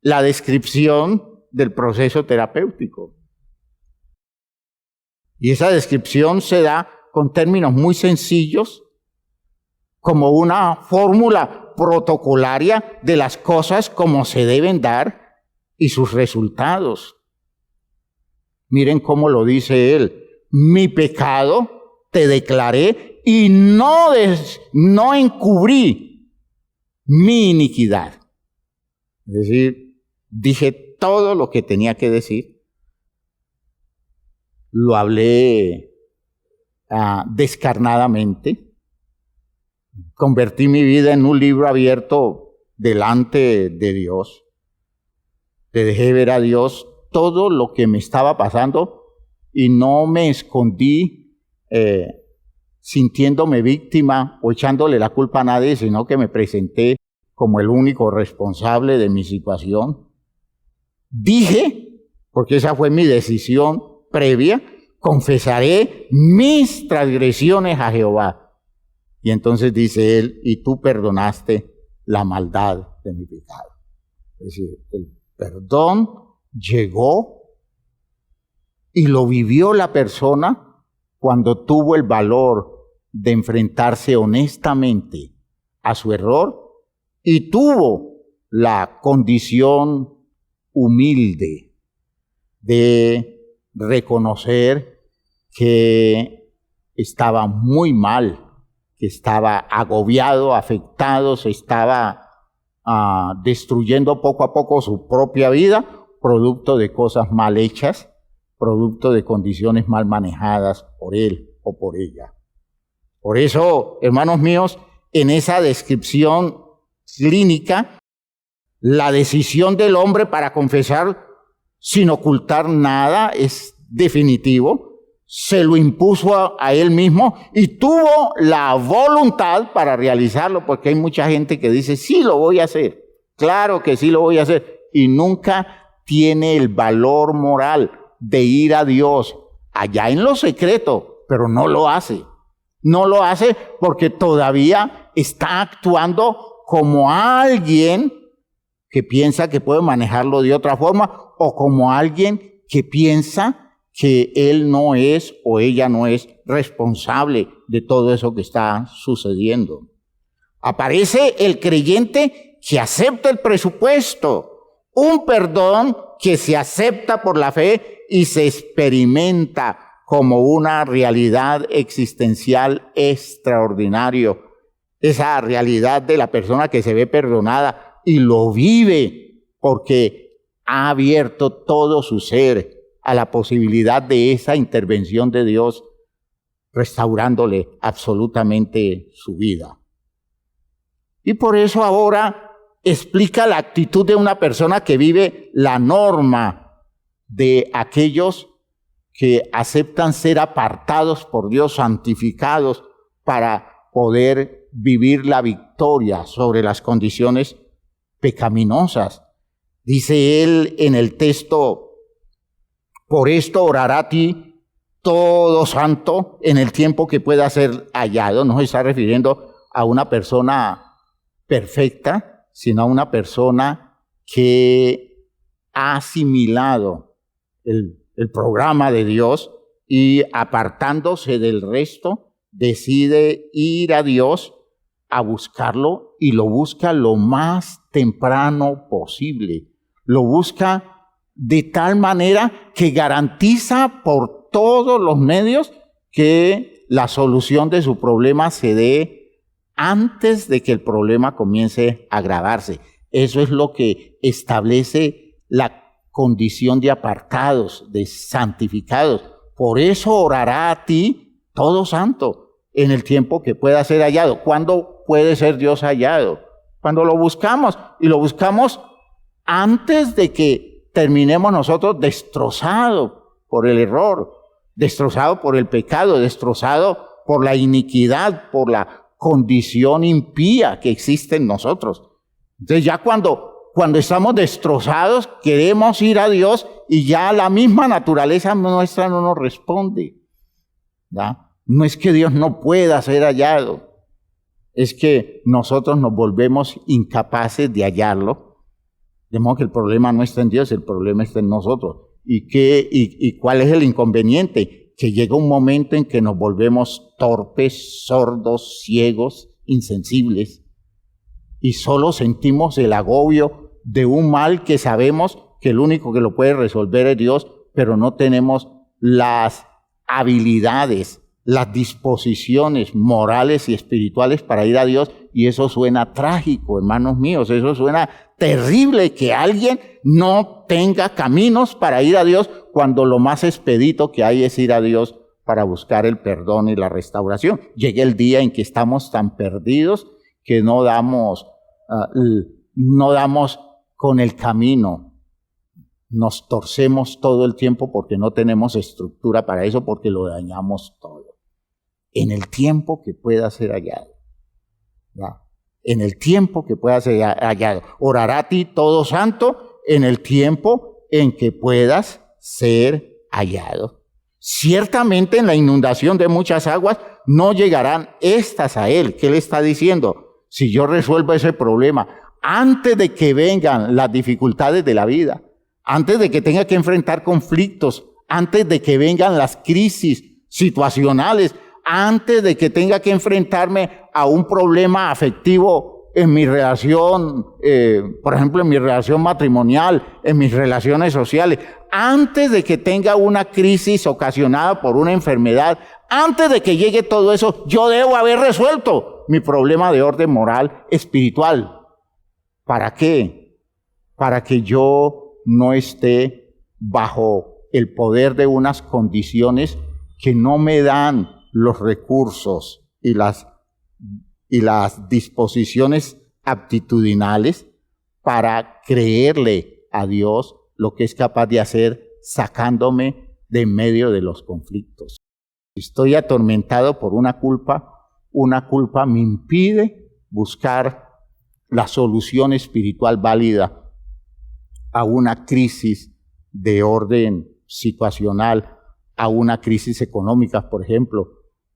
la descripción del proceso terapéutico. Y esa descripción se da con términos muy sencillos, como una fórmula protocolaria de las cosas como se deben dar y sus resultados. Miren cómo lo dice él: mi pecado te declaré y no encubrí mi iniquidad. Es decir, dije todo lo que tenía que decir. Lo hablé descarnadamente. Convertí mi vida en un libro abierto delante de Dios. Le dejé ver a Dios todo lo que me estaba pasando y no me escondí sintiéndome víctima o echándole la culpa a nadie, sino que me presenté como el único responsable de mi situación. Dije, porque esa fue mi decisión previa, confesaré mis transgresiones a Jehová. Y entonces dice él: y tú perdonaste la maldad de mi pecado. Es decir, el perdón llegó y lo vivió la persona cuando tuvo el valor de enfrentarse honestamente a su error y tuvo la condición humilde de reconocer que estaba muy mal, que estaba agobiado, afectado, se estaba destruyendo poco a poco su propia vida, producto de cosas mal hechas, producto de condiciones mal manejadas por él o por ella. Por eso, hermanos míos, en esa descripción clínica, la decisión del hombre para confesar sin ocultar nada es definitivo. Se lo impuso a él mismo y tuvo la voluntad para realizarlo, porque hay mucha gente que dice: sí, lo voy a hacer, claro que sí lo voy a hacer, y nunca tiene el valor moral de ir a Dios allá en lo secreto, pero no lo hace. No lo hace porque todavía está actuando como alguien que piensa que puede manejarlo de otra forma, o como alguien que piensa que él no es o ella no es responsable de todo eso que está sucediendo. Aparece el creyente que acepta el presupuesto, un perdón que se acepta por la fe y se experimenta como una realidad existencial extraordinaria. Esa realidad de la persona que se ve perdonada y lo vive porque ha abierto todo su ser a la posibilidad de esa intervención de Dios, restaurándole absolutamente su vida. Y por eso ahora explica la actitud de una persona que vive la norma de aquellos que aceptan ser apartados por Dios, santificados, para poder vivir la victoria sobre las condiciones pecaminosas. Dice él en el texto: por esto orará a ti todo santo en el tiempo que pueda ser hallado. No se está refiriendo a una persona perfecta, sino a una persona que ha asimilado el programa de Dios y, apartándose del resto, decide ir a Dios a buscarlo, y lo busca lo más temprano posible. Lo busca de tal manera que garantiza por todos los medios que la solución de su problema se dé antes de que el problema comience a agravarse. Eso es lo que establece la condición de apartados, de santificados. Por eso orará a ti todo santo en el tiempo que pueda ser hallado. ¿Cuándo puede ser Dios hallado? Cuando lo buscamos, y lo buscamos antes de que terminemos nosotros destrozados por el error, destrozados por el pecado, destrozados por la iniquidad, por la condición impía que existe en nosotros. Entonces ya cuando estamos destrozados, queremos ir a Dios y ya la misma naturaleza nuestra no nos responde. ¿Ya? No es que Dios no pueda ser hallado, es que nosotros nos volvemos incapaces de hallarlo. De modo que el problema no está en Dios, el problema está en nosotros. ¿Y cuál es el inconveniente? Que llega un momento en que nos volvemos torpes, sordos, ciegos, insensibles, y solo sentimos el agobio de un mal que sabemos que el único que lo puede resolver es Dios, pero no tenemos las habilidades, las disposiciones morales y espirituales para ir a Dios, y eso suena trágico, hermanos míos, eso suena terrible, que alguien no tenga caminos para ir a Dios cuando lo más expedito que hay es ir a Dios para buscar el perdón y la restauración. Llega el día en que estamos tan perdidos que no damos con el camino. Nos torcemos todo el tiempo porque no tenemos estructura para eso, porque lo dañamos todo. En el tiempo que pueda ser hallado. ¿Ya? En el tiempo que pueda ser hallado. Orará a ti todo santo en el tiempo en que puedas ser hallado. Ciertamente en la inundación de muchas aguas no llegarán estas a él. ¿Qué le está diciendo? Si yo resuelvo ese problema antes de que vengan las dificultades de la vida, antes de que tenga que enfrentar conflictos, antes de que vengan las crisis situacionales, antes de que tenga que enfrentarme a un problema afectivo en mi relación, por ejemplo, en mi relación matrimonial, en mis relaciones sociales, antes de que tenga una crisis ocasionada por una enfermedad, antes de que llegue todo eso, yo debo haber resuelto mi problema de orden moral, espiritual. ¿Para qué? Para que yo no esté bajo el poder de unas condiciones que no me dan los recursos y las disposiciones aptitudinales para creerle a Dios lo que es capaz de hacer sacándome de en medio de los conflictos. Si estoy atormentado por una culpa me impide buscar la solución espiritual válida a una crisis de orden situacional, a una crisis económica, por ejemplo.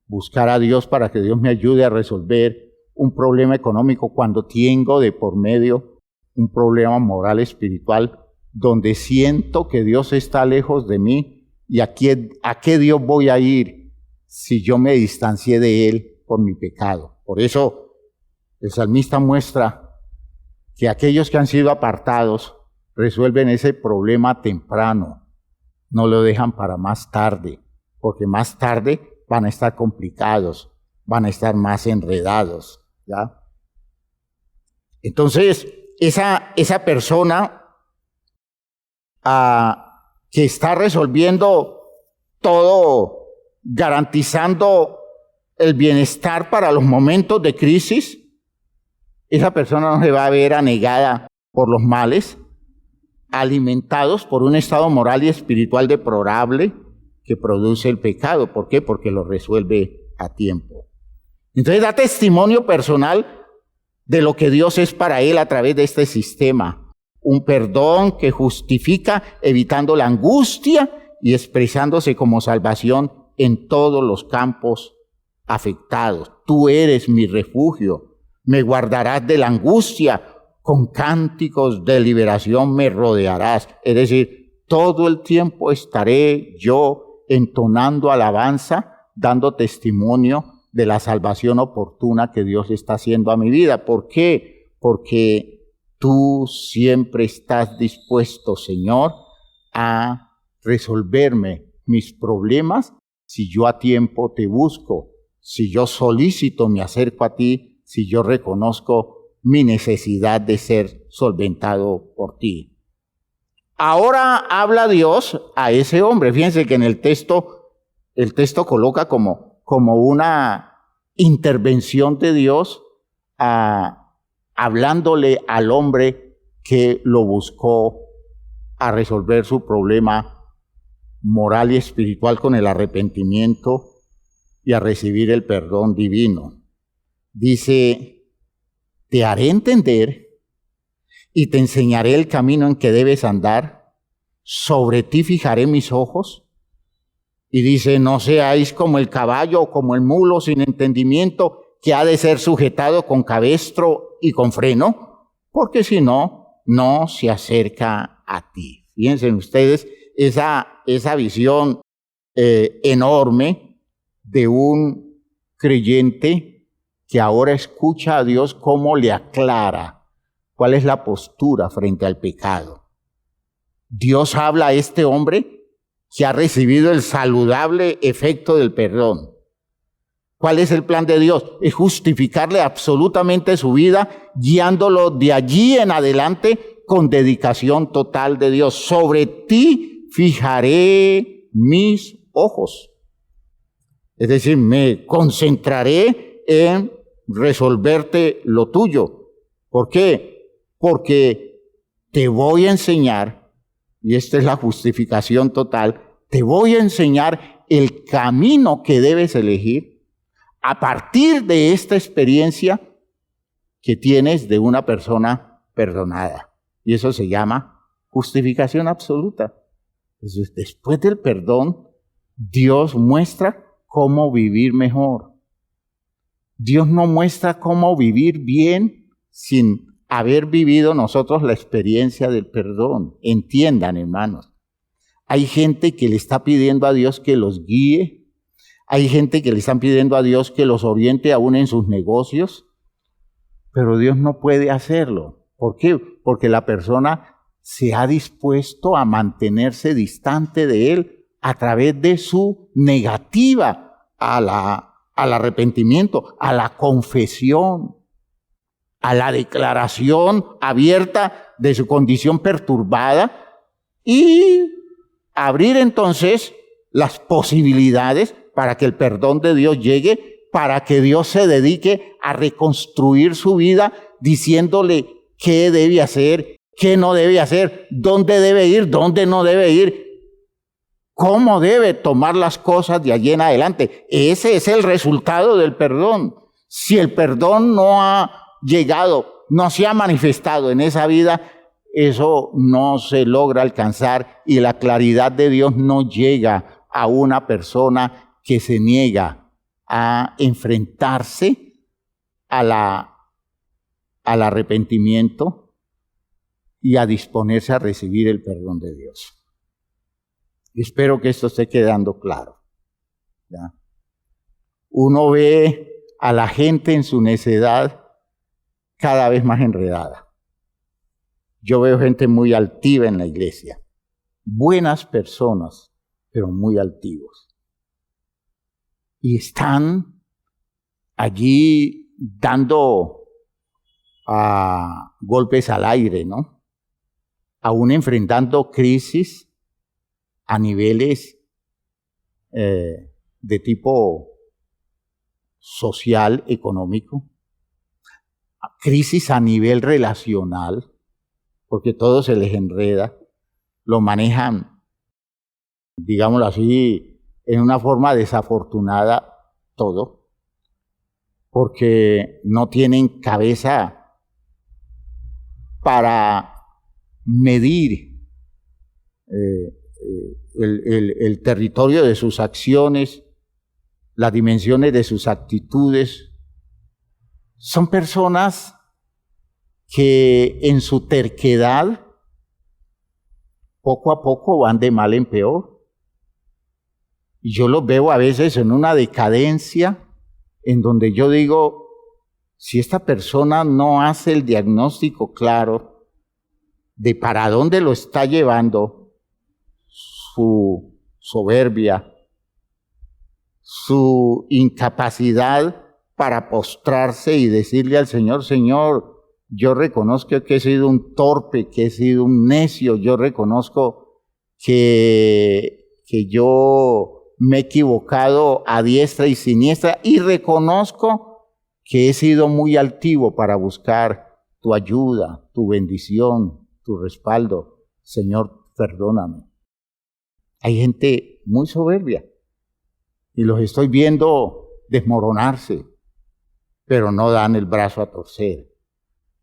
Buscar a Dios para que Dios me ayude a resolver un problema económico cuando tengo de por medio un problema moral espiritual donde siento que Dios está lejos de mí. ¿Y a qué Dios voy a ir si yo me distancié de Él por mi pecado? Por eso el salmista muestra que aquellos que han sido apartados resuelven ese problema temprano, no lo dejan para más tarde, porque más tarde van a estar complicados, van a estar más enredados, ¿ya? Entonces, esa persona que está resolviendo todo, garantizando el bienestar para los momentos de crisis, esa persona no se va a ver anegada por los males, alimentados por un estado moral y espiritual deplorable que produce el pecado. ¿Por qué? Porque lo resuelve a tiempo. Entonces da testimonio personal de lo que Dios es para él a través de este sistema. Un perdón que justifica evitando la angustia y expresándose como salvación en todos los campos afectados. Tú eres mi refugio, me guardarás de la angustia, con cánticos de liberación me rodearás. Es decir, todo el tiempo estaré yo entonando alabanza, dando testimonio de la salvación oportuna que Dios está haciendo a mi vida. ¿Por qué? Porque tú siempre estás dispuesto, Señor, a resolverme mis problemas si yo a tiempo te busco, si yo solicito, me acerco a ti, si yo reconozco mi necesidad de ser solventado por ti. Ahora habla Dios a ese hombre. Fíjense que en el texto coloca como una intervención de Dios hablándole al hombre que lo buscó a resolver su problema moral y espiritual con el arrepentimiento y a recibir el perdón divino. dice, te haré entender y te enseñaré el camino en que debes andar, sobre ti fijaré mis ojos. Y dice, no seáis como el caballo o como el mulo sin entendimiento, que ha de ser sujetado con cabestro y con freno, porque si no, no se acerca a ti. Fíjense ustedes esa visión enorme de un creyente que ahora escucha a Dios cómo le aclara cuál es la postura frente al pecado. Dios habla a este hombre que ha recibido el saludable efecto del perdón. ¿Cuál es el plan de Dios? Es justificarle absolutamente su vida, guiándolo de allí en adelante con dedicación total de Dios. Sobre ti fijaré mis ojos. Es decir, me concentraré en resolverte lo tuyo. ¿Por qué? Porque te voy a enseñar, y esta es la justificación total, te voy a enseñar el camino que debes elegir a partir de esta experiencia que tienes de una persona perdonada. Y eso se llama justificación absoluta. Entonces, después del perdón, Dios muestra cómo vivir mejor. Dios no muestra cómo vivir bien sin haber vivido nosotros la experiencia del perdón. Entiendan, hermanos. Hay gente que le está pidiendo a Dios que los guíe. Hay gente que le están pidiendo a Dios que los oriente aún en sus negocios. Pero Dios no puede hacerlo. ¿Por qué? Porque la persona se ha dispuesto a mantenerse distante de Él a través de su negativa al arrepentimiento, a la confesión, a la declaración abierta de su condición perturbada y abrir entonces las posibilidades para que el perdón de Dios llegue, para que Dios se dedique a reconstruir su vida diciéndole qué debe hacer, qué no debe hacer, dónde debe ir, dónde no debe ir, cómo debe tomar las cosas de allí en adelante. Ese es el resultado del perdón. Si el perdón no ha llegado, no se ha manifestado en esa vida, eso no se logra alcanzar y la claridad de Dios no llega a una persona que se niega a enfrentarse al arrepentimiento y a disponerse a recibir el perdón de Dios. Espero que esto esté quedando claro. ¿Ya? Uno ve a la gente en su necedad cada vez más enredada. Yo veo gente muy altiva en la iglesia. Buenas personas, pero muy altivos. Y están allí dando golpes al aire, ¿no? Aún enfrentando crisis a niveles de tipo social, económico, crisis a nivel relacional, porque todo se les enreda, lo manejan, digámoslo así, en una forma desafortunada todo, porque no tienen cabeza para medir el territorio de sus acciones, las dimensiones de sus actitudes. Son personas que en su terquedad poco a poco van de mal en peor. Y yo los veo a veces en una decadencia en donde yo digo, si esta persona no hace el diagnóstico claro de para dónde lo está llevando su soberbia, su incapacidad para postrarse y decirle al Señor, Señor, yo reconozco que he sido un torpe, que he sido un necio, yo reconozco que yo me he equivocado a diestra y siniestra y reconozco que he sido muy altivo para buscar tu ayuda, tu bendición, tu respaldo. Señor, perdóname. Hay gente muy soberbia y los estoy viendo desmoronarse. pero no dan el brazo a torcer.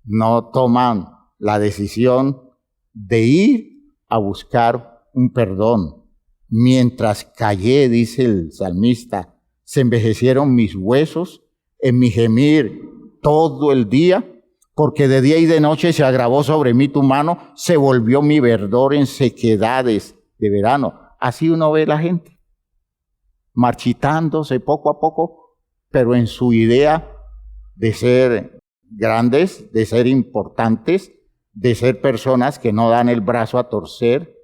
No toman la decisión de ir a buscar un perdón. Mientras callé, dice el salmista, se envejecieron mis huesos en mi gemir todo el día, porque de día y de noche se agravó sobre mí tu mano, se volvió mi verdor en sequedades de verano. Así uno ve la gente, marchitándose poco a poco, pero en su idea de ser grandes, de ser importantes, de ser personas que no dan el brazo a torcer,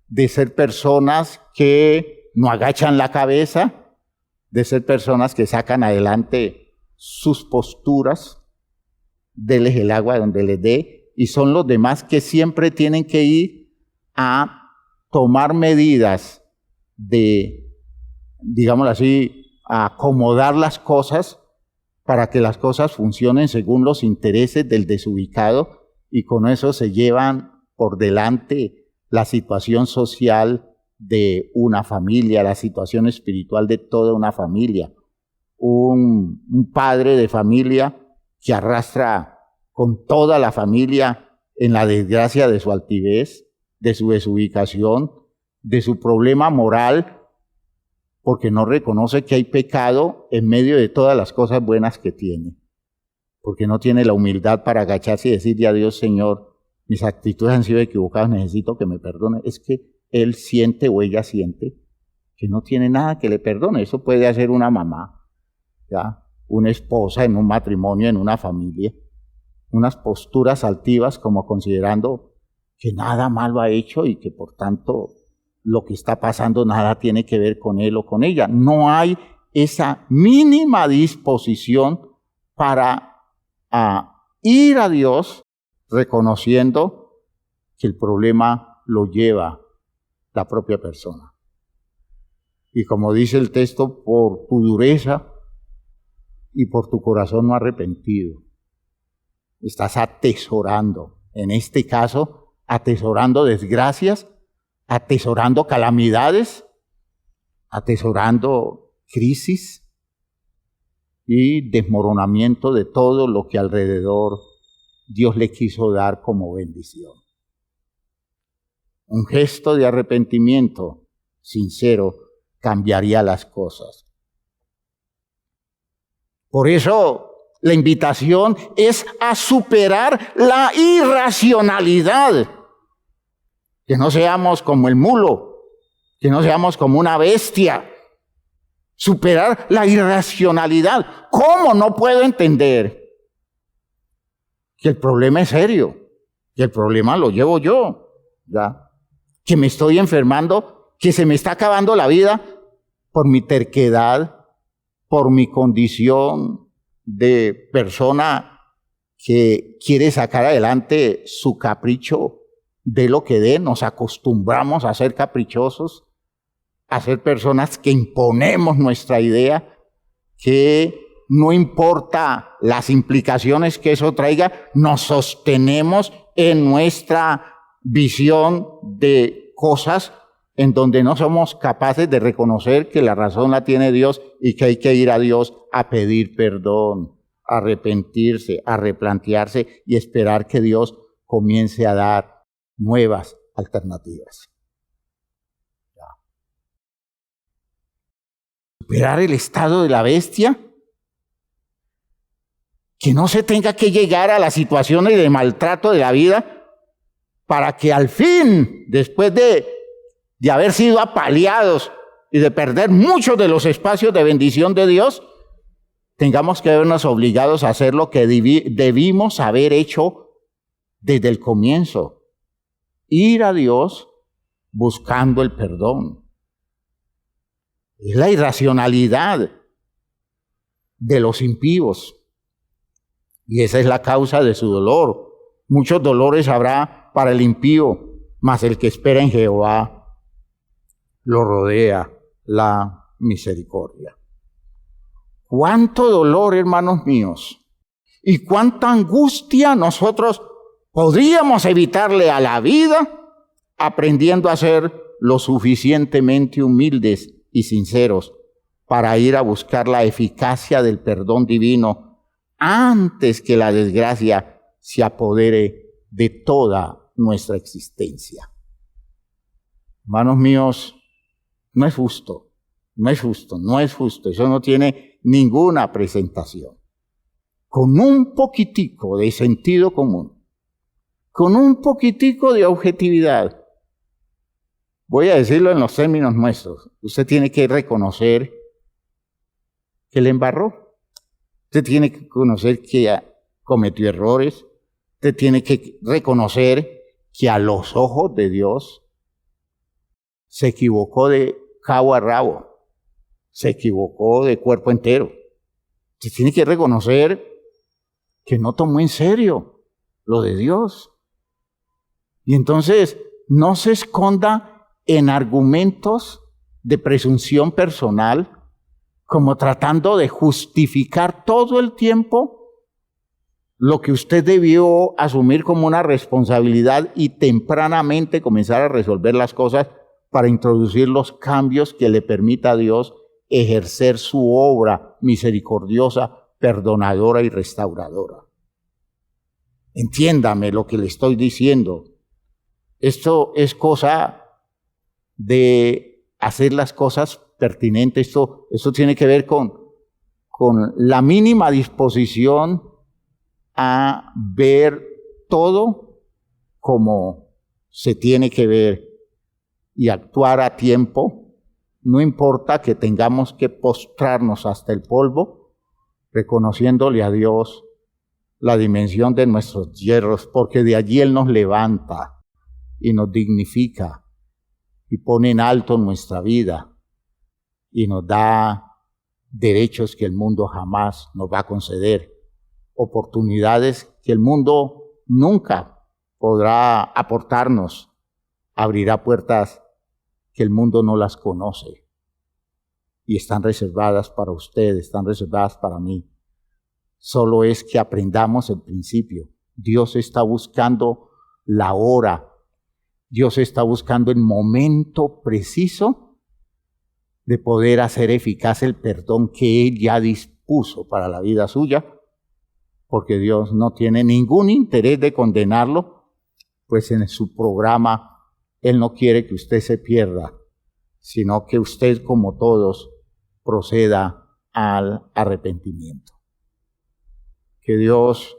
de ser personas que no agachan la cabeza, de ser personas que sacan adelante sus posturas, déles el agua donde les dé, y son los demás que siempre tienen que ir a tomar medidas de, digámoslo así, a acomodar las cosas para que las cosas funcionen según los intereses del desubicado, y con eso se llevan por delante la situación social de una familia, la situación espiritual de toda una familia. Un padre de familia que arrastra con toda la familia en la desgracia de su altivez, de su desubicación, de su problema moral, porque no reconoce que hay pecado en medio de todas las cosas buenas que tiene, porque no tiene la humildad para agacharse y decirle a Dios: Señor, mis actitudes han sido equivocadas, necesito que me perdone. Es que él siente o ella siente que no tiene nada que le perdone. Eso puede hacer una mamá, ¿ya? Una esposa en un matrimonio, en una familia. Unas posturas altivas como considerando que nada malo ha hecho y que por tanto lo que está pasando nada tiene que ver con él o con ella. No hay esa mínima disposición para ir a Dios reconociendo que el problema lo lleva la propia persona. Y como dice el texto, por tu dureza y por tu corazón no arrepentido, estás atesorando, en este caso, atesorando desgracias, atesorando calamidades, atesorando crisis y desmoronamiento de todo lo que alrededor Dios le quiso dar como bendición. Un gesto de arrepentimiento sincero cambiaría las cosas. Por eso la invitación es a superar la irracionalidad. Que no seamos como el mulo, que no seamos como una bestia. Superar la irracionalidad. ¿Cómo no puedo entender que el problema es serio? Que el problema lo llevo yo, ¿ya? Que me estoy enfermando, que se me está acabando la vida por mi terquedad, por mi condición de persona que quiere sacar adelante su capricho de lo que dé. Nos acostumbramos a ser caprichosos, a ser personas que imponemos nuestra idea, que no importa las implicaciones que eso traiga, nos sostenemos en nuestra visión de cosas en donde no somos capaces de reconocer que la razón la tiene Dios y que hay que ir a Dios a pedir perdón, a arrepentirse, a replantearse y esperar que Dios comience a dar nuevas alternativas. Superar el estado de la bestia, que no se tenga que llegar a las situaciones de maltrato de la vida para que al fin, después de haber sido apaleados y de perder muchos de los espacios de bendición de Dios, tengamos que vernos obligados a hacer lo que debimos haber hecho desde el comienzo: ir a Dios buscando el perdón. Es la irracionalidad de los impíos. Y esa es la causa de su dolor. Muchos dolores habrá para el impío, mas el que espera en Jehová lo rodea la misericordia. Cuánto dolor, hermanos míos, y cuánta angustia nosotros podríamos evitarle a la vida aprendiendo a ser lo suficientemente humildes y sinceros para ir a buscar la eficacia del perdón divino antes que la desgracia se apodere de toda nuestra existencia. Hermanos míos, no es justo, no es justo, no es justo. Eso no tiene ninguna presentación. Con un poquitico de sentido común, con un poquitico de objetividad, voy a decirlo en los términos nuestros, usted tiene que reconocer que le embarró. Usted tiene que conocer que cometió errores. Usted tiene que reconocer que a los ojos de Dios se equivocó de cabo a rabo. Se equivocó de cuerpo entero. Usted tiene que reconocer que no tomó en serio lo de Dios. Y entonces no se esconda en argumentos de presunción personal, como tratando de justificar todo el tiempo lo que usted debió asumir como una responsabilidad y tempranamente comenzar a resolver las cosas para introducir los cambios que le permita a Dios ejercer su obra misericordiosa, perdonadora y restauradora. Entiéndame lo que le estoy diciendo. Esto es cosa de hacer las cosas pertinentes. Esto tiene que ver con la mínima disposición a ver todo como se tiene que ver y actuar a tiempo. No importa que tengamos que postrarnos hasta el polvo, reconociéndole a Dios la dimensión de nuestros yerros, porque de allí Él nos levanta y nos dignifica y pone en alto nuestra vida y nos da derechos que el mundo jamás nos va a conceder, oportunidades que el mundo nunca podrá aportarnos, abrirá puertas que el mundo no las conoce y están reservadas para usted, están reservadas para mí. Solo es que aprendamos el principio. Dios está buscando la hora, Dios está buscando el momento preciso de poder hacer eficaz el perdón que Él ya dispuso para la vida suya, porque Dios no tiene ningún interés de condenarlo, pues en su programa Él no quiere que usted se pierda, sino que usted, como todos, proceda al arrepentimiento. Que Dios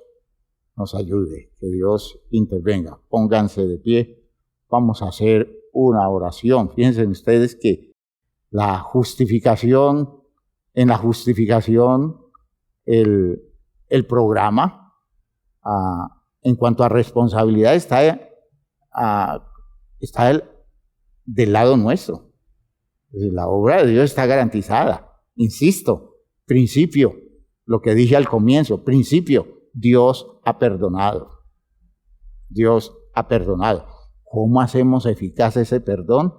nos ayude, que Dios intervenga. Pónganse de pie, vamos a hacer una oración. Fíjense ustedes que en la justificación, el programa, en cuanto a responsabilidad, está del lado nuestro. La obra de Dios está garantizada. Insisto, principio, lo que dije al comienzo, principio, Dios ha perdonado. Dios ha perdonado. ¿Cómo hacemos eficaz ese perdón?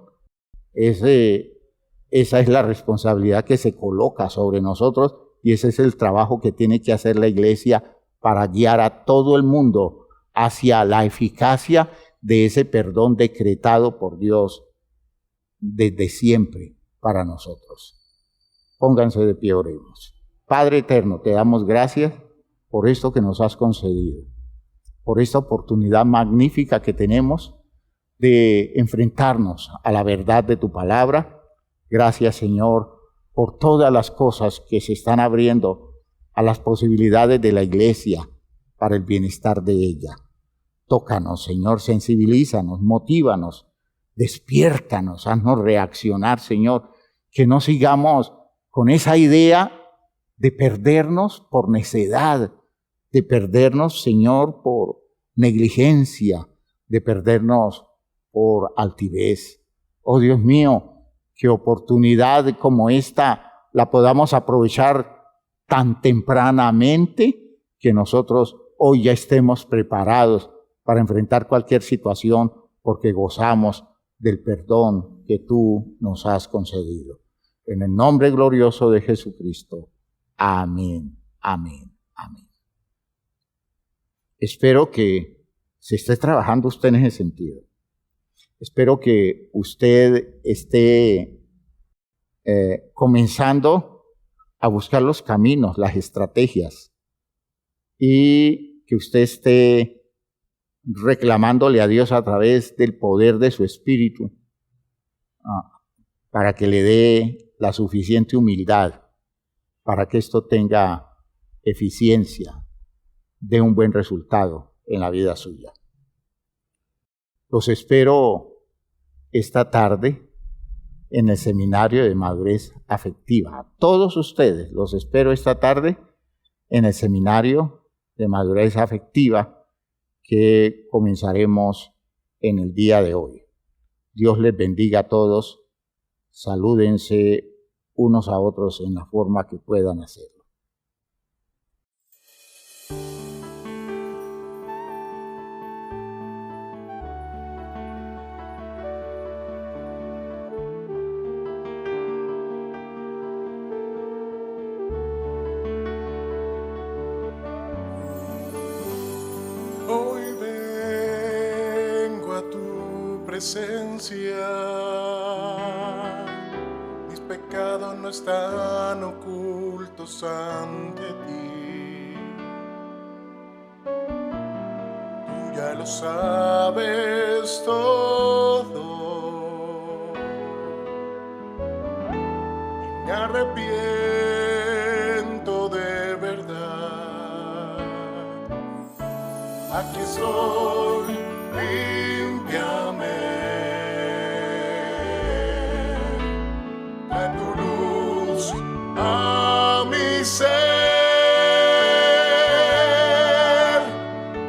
Esa es la responsabilidad que se coloca sobre nosotros y ese es el trabajo que tiene que hacer la Iglesia para guiar a todo el mundo hacia la eficacia de ese perdón decretado por Dios desde siempre para nosotros. Pónganse de pie, oremos. Padre eterno, te damos gracias por esto que nos has concedido, por esta oportunidad magnífica que tenemos de enfrentarnos a la verdad de tu palabra. Gracias, Señor, por todas las cosas que se están abriendo a las posibilidades de la Iglesia para el bienestar de ella. Tócanos, Señor, sensibilízanos, motívanos, despiértanos, haznos reaccionar, Señor, que no sigamos con esa idea de perdernos por necedad, de perdernos, Señor, por negligencia, de perdernos por altivez. Oh Dios mío, qué oportunidad como esta la podamos aprovechar tan tempranamente que nosotros hoy ya estemos preparados para enfrentar cualquier situación porque gozamos del perdón que tú nos has concedido. En el nombre glorioso de Jesucristo. Amén, amén, amén. Espero que se esté trabajando usted en ese sentido. Espero que usted esté comenzando a buscar los caminos, las estrategias y que usted esté reclamándole a Dios a través del poder de su espíritu para que le dé la suficiente humildad para que esto tenga eficiencia, dé un buen resultado en la vida suya. Los espero esta tarde en el seminario de madurez afectiva. A todos ustedes los espero esta tarde en el seminario de madurez afectiva que comenzaremos en el día de hoy. Dios les bendiga a todos. Salúdense unos a otros en la forma que puedan hacerlo. Hoy vengo a tu presencia, mis pecados no están ocultos ante ti. Tú ya lo sabes todo y me arrepiento de verdad. Aquí estoy, límpiame, trae tu luz a mi ser,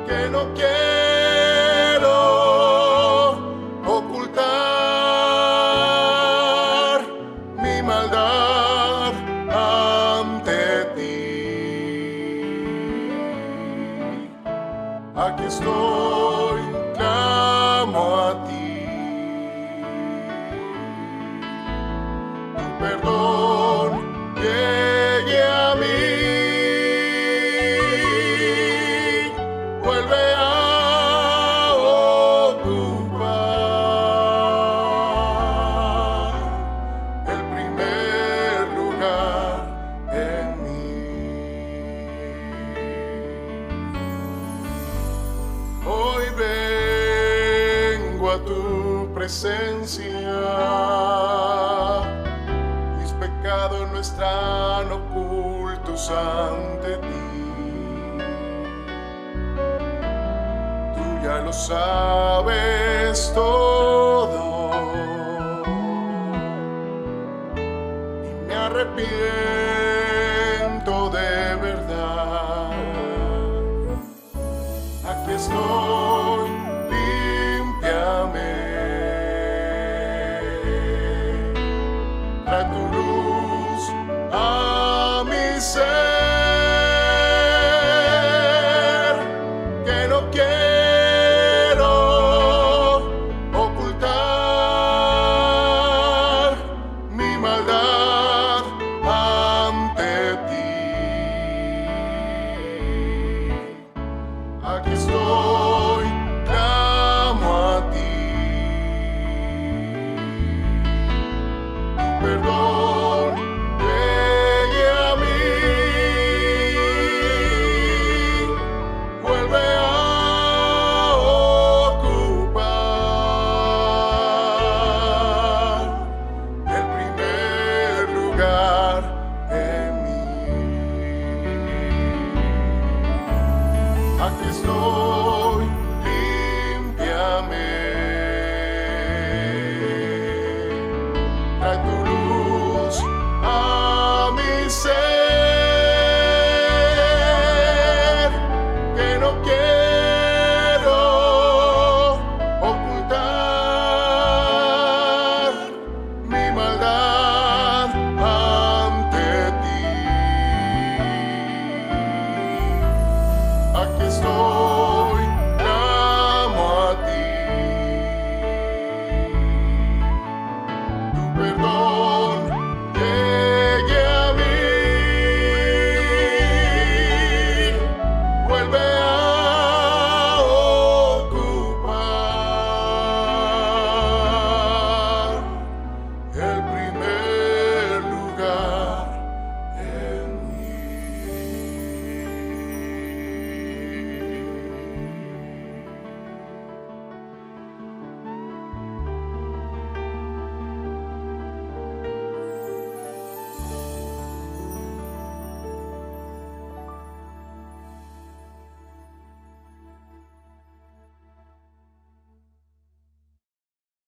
que no quiero ocultar mi maldad ante ti. Aquí estoy, clamo a ti. Tu perdón llegue a mí. Vuelve a ocupar el primer lugar en mí. Hoy vengo a tu presencia, mis pecados no están ocultos ante ti. Tú ya lo sabes todo y me arrepiento